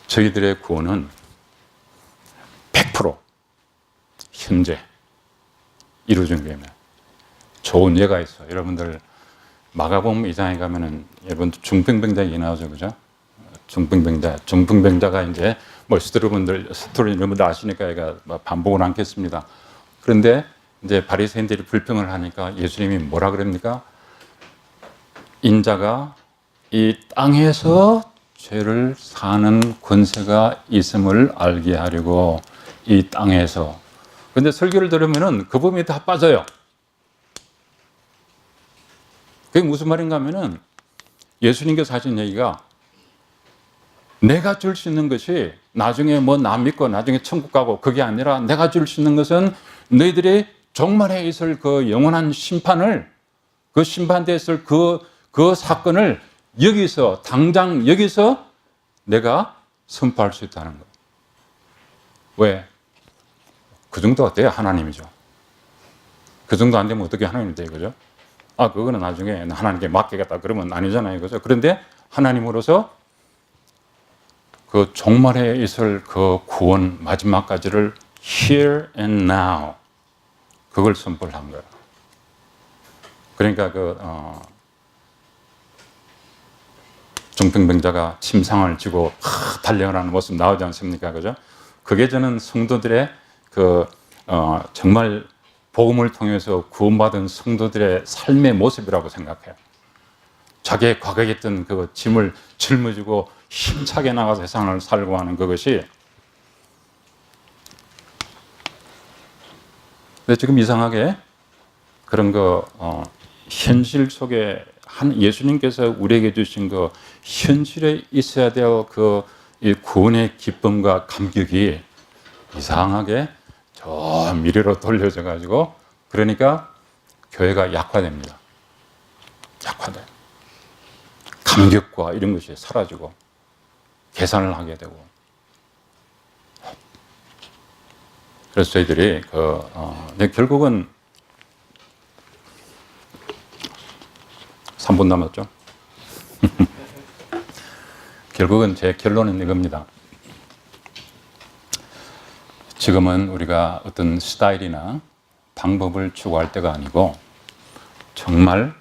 저희들의 구원은 100% 현재 이루어진 겁니다. 좋은 예가 있어요. 여러분들 마가복음 2장에 가면은 여러분 중풍병자 얘기 나오죠, 그죠? 중풍병자가 이제 스토리 여러분들 아시니까 제가 반복은 않겠습니다. 그런데 이제 바리새인들이 불평을 하니까 예수님이 뭐라 그럽니까? 인자가 이 땅에서 죄를 사는 권세가 있음을 알게 하려고 이 땅에서. 근데 설교를 들으면은 그 부분이 다 빠져요. 그게 무슨 말인가 하면은 예수님께서 하신 얘기가 내가 줄 수 있는 것이 나중에 뭐 나 믿고 나중에 천국 가고 그게 아니라 내가 줄 수 있는 것은 너희들이 종말에 있을 그 영원한 심판을 그 심판대에 있을 그 사건을 여기서 당장 여기서 내가 선포할 수 있다는 거예요. 왜? 그 정도가 돼야 하나님이죠. 그 정도 안 되면 어떻게 하나님이 돼요, 그죠? 아, 그거는 나중에 하나님께 맡기겠다 그러면 아니잖아요, 그죠? 그런데 하나님으로서 그 종말에 있을 그 구원 마지막까지를 here and now 그걸 선포를 한 거예요. 그러니까 중풍병자가 침상을 쥐고 달려가는 모습 나오지 않습니까? 그죠? 그게 저는 성도들의 정말 복음을 통해서 구원받은 성도들의 삶의 모습이라고 생각해요. 자기의 과거에 있던 그 짐을 짊어지고 힘차게 나가서 세상을 살고 하는 그것이. 근데 지금 이상하게 그런 현실 속에 예수님께서 우리에게 주신 그 현실에 있어야 될 이 구원의 기쁨과 감격이 이상하게 저 미래로 돌려져 가지고 그러니까 교회가 약화됩니다. 약화돼요. 감격과 이런 것이 사라지고 계산을 하게 되고. 그래서 저희들이 결국은 3분 남았죠? 결국은 제 결론은 이겁니다. 지금은 우리가 어떤 스타일이나 방법을 추구할 때가 아니고 정말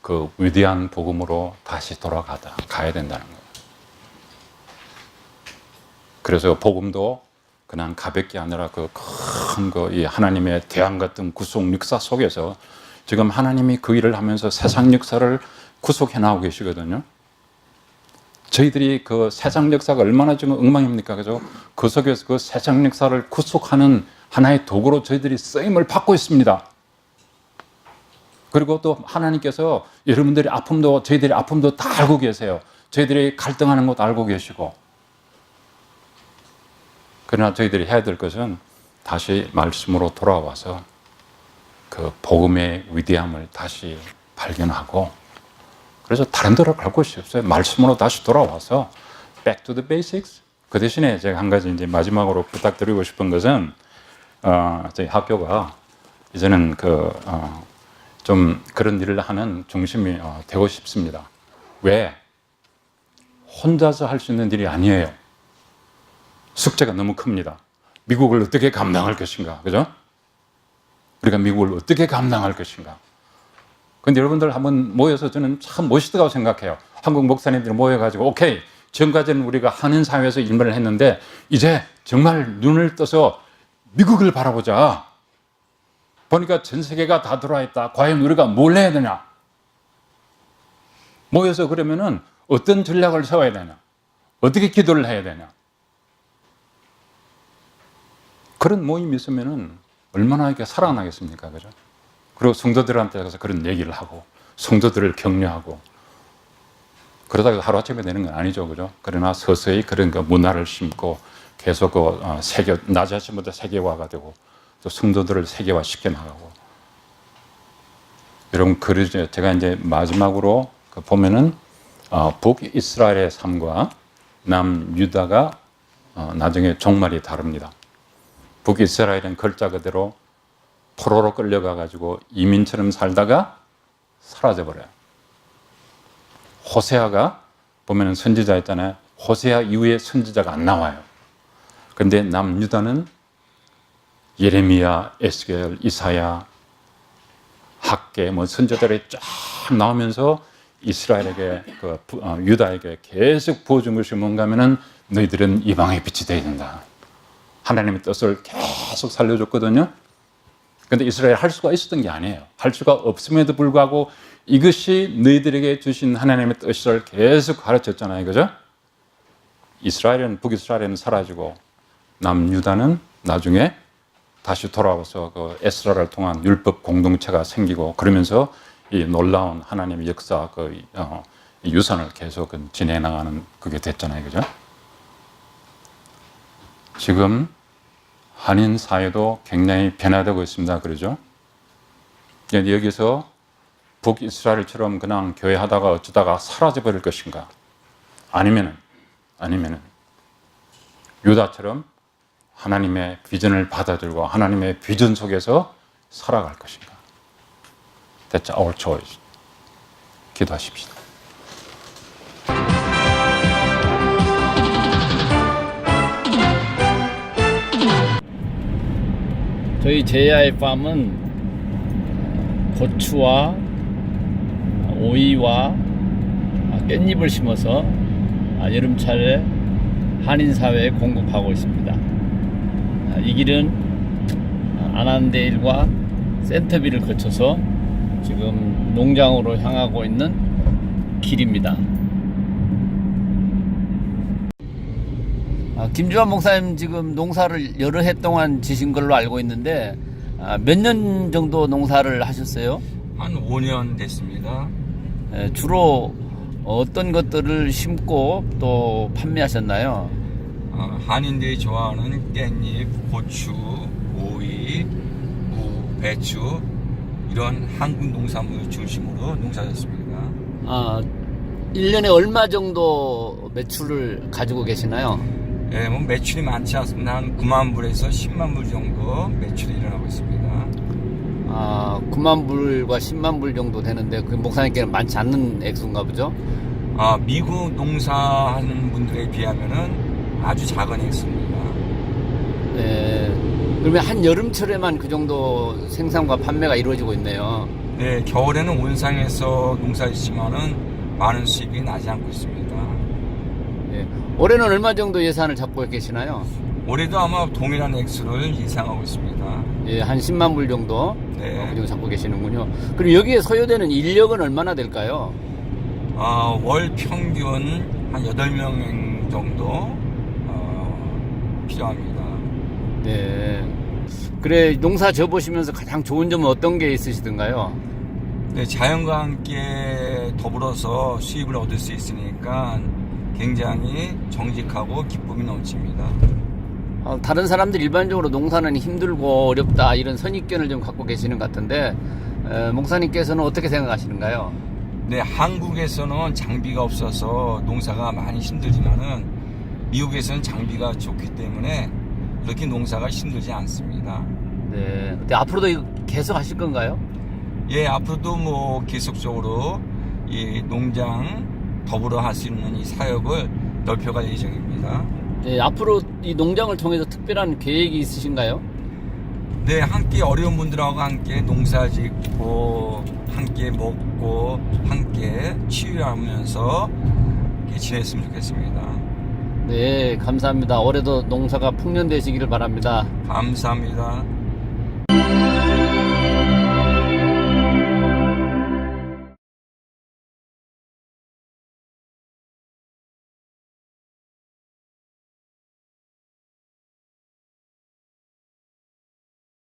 그 위대한 복음으로 다시 가야 된다는 거예요. 그래서 복음도 그냥 가볍게 아니라 이 하나님의 대항 같은 구속 역사 속에서 지금 하나님이 그 일을 하면서 세상 역사를 구속해 나오고 계시거든요. 저희들이 그 세상 역사가 얼마나 지금 엉망입니까? 그죠? 그 속에서 그 세상 역사를 구속하는 하나의 도구로 저희들이 쓰임을 받고 있습니다. 그리고 또 하나님께서 여러분들이 저희들이 아픔도 다 알고 계세요. 저희들이 갈등하는 것도 알고 계시고. 그러나 저희들이 해야 될 것은 다시 말씀으로 돌아와서 그 복음의 위대함을 다시 발견하고, 그래서 다른 데로 갈 곳이 없어요. 말씀으로 다시 돌아와서 back to the basics. 그 대신에 제가 한 가지 이제 마지막으로 부탁드리고 싶은 것은 저희 학교가 이제는 좀 그런 일을 하는 중심이 되고 싶습니다. 왜? 혼자서 할 수 있는 일이 아니에요. 숙제가 너무 큽니다. 미국을 어떻게 감당할 것인가, 그죠? 우리가 미국을 어떻게 감당할 것인가. 근데 여러분들 한번 모여서 저는 참 멋있다고 생각해요. 한국 목사님들 모여가지고 오케이, 지금까지는 우리가 한인 사회에서 일을 했는데 이제 정말 눈을 떠서 미국을 바라보자. 보니까 전 세계가 다 들어와 있다. 과연 우리가 뭘 해야 되냐? 모여서 그러면은 어떤 전략을 세워야 되냐? 어떻게 기도를 해야 되냐? 그런 모임이 있으면은 얼마나 이렇게 살아나겠습니까? 그죠? 그리고 성도들한테 가서 그런 얘기를 하고, 성도들을 격려하고, 그러다가 하루아침에 되는 건 아니죠. 그죠? 그러나 서서히 그런 문화를 심고, 계속 나 자신부터 세계화가 되고, 또 성도들을 세계화 시켜 나가고. 여러분, 제가 이제 마지막으로 보면은, 북이스라엘의 삶과 남유다가 나중에 종말이 다릅니다. 북이스라엘은 글자 그대로 포로로 끌려가가지고 이민처럼 살다가 사라져버려요. 호세아가 보면은 선지자 있잖아요. 호세아 이후에 선지자가 안 나와요. 근데 남유다는 예레미야, 에스겔, 이사야, 학개, 선지자들이 쫙 나오면서 이스라엘에게, 유다에게 계속 부어준 것이 뭔가 하면은 너희들은 이방의 빛이 되어야 된다. 하나님의 뜻을 계속 살려줬거든요. 근데 이스라엘 할 수가 있었던 게 아니에요. 할 수가 없음에도 불구하고 이것이 너희들에게 주신 하나님의 뜻을 계속 가르쳤잖아요. 그죠? 이스라엘은, 북이스라엘은 사라지고 남유다는 나중에 다시 돌아와서 그 에스라를 통한 율법 공동체가 생기고, 그러면서 이 놀라운 하나님의 역사, 이 유산을 계속 진행해 나가는 그게 됐잖아요. 그죠? 지금 한인 사회도 굉장히 변화되고 있습니다. 그러죠? 여기서 북이스라엘처럼 그냥 교회 하다가 어쩌다가 사라져 버릴 것인가? 아니면은 유다처럼 하나님의 비전을 받아들고 하나님의 비전 속에서 살아갈 것인가? That's our choice. 기도하십시다. 저희 JI 팜은 고추와 오이와 깻잎을 심어서 여름철에 한인사회에 공급하고 있습니다. 이 길은 아난데일과 센터빌을 거쳐서 지금 농장으로 향하고 있는 길입니다. 김주환 목사님 지금 농사를 여러 해 동안 지신 걸로 알고 있는데 몇 년 정도 농사를 하셨어요? 한 5년 됐습니다. 주로 어떤 것들을 심고 또 판매하셨나요? 한인들이 좋아하는 깻잎, 고추, 오이, 무, 배추 이런 한국 농산물 중심으로 농사졌습니다. 1년에 얼마 정도 매출을 가지고 계시나요? 예, 뭐 매출이 많지 않습니다. 한 9만 불에서 10만 불 정도 매출이 일어나고 있습니다. 9만 불과 10만 불 정도 되는데 그 목사님께는 많지 않는 액수인가 보죠? 미국 농사하는 분들에 비하면은 아주 작은 액수입니다. 네. 그러면 한 여름철에만 그 정도 생산과 판매가 이루어지고 있네요. 네, 겨울에는 온상에서 농사짓지만은 많은 수입이 나지 않고 있습니다. 네. 올해는 얼마 정도 예산을 잡고 계시나요? 올해도 아마 동일한 액수를 예상하고 있습니다. 예, 한 10만 불 정도 네. 그 정도 잡고 계시는군요. 그리고 여기에 소요되는 인력은 얼마나 될까요? 월 평균 한 8명 정도 필요합니다. 네. 그래, 농사 져보시면서 가장 좋은 점은 어떤 게 있으시던가요? 네, 자연과 함께 더불어서 수입을 얻을 수 있으니까 굉장히 정직하고 기쁨이 넘칩니다. 다른 사람들 일반적으로 농사는 힘들고 어렵다 이런 선입견을 좀 갖고 계시는 것 같은데 목사님께서는 어떻게 생각하시는가요? 네, 한국에서는 장비가 없어서 농사가 많이 힘들지만은 미국에서는 장비가 좋기 때문에 그렇게 농사가 힘들지 않습니다. 네. 근데 앞으로도 이거 계속 하실 건가요? 예, 앞으로도 뭐 계속적으로 이 농장 더불어 할 수 있는 이 사역을 넓혀갈 예정입니다. 네, 앞으로 이 농장을 통해서 특별한 계획이 있으신가요? 네, 함께 어려운 분들하고 함께 농사 짓고 함께 먹고 함께 치유하면서 이렇게 지냈으면 좋겠습니다. 네, 감사합니다. 올해도 농사가 풍년되시기를 바랍니다. 감사합니다.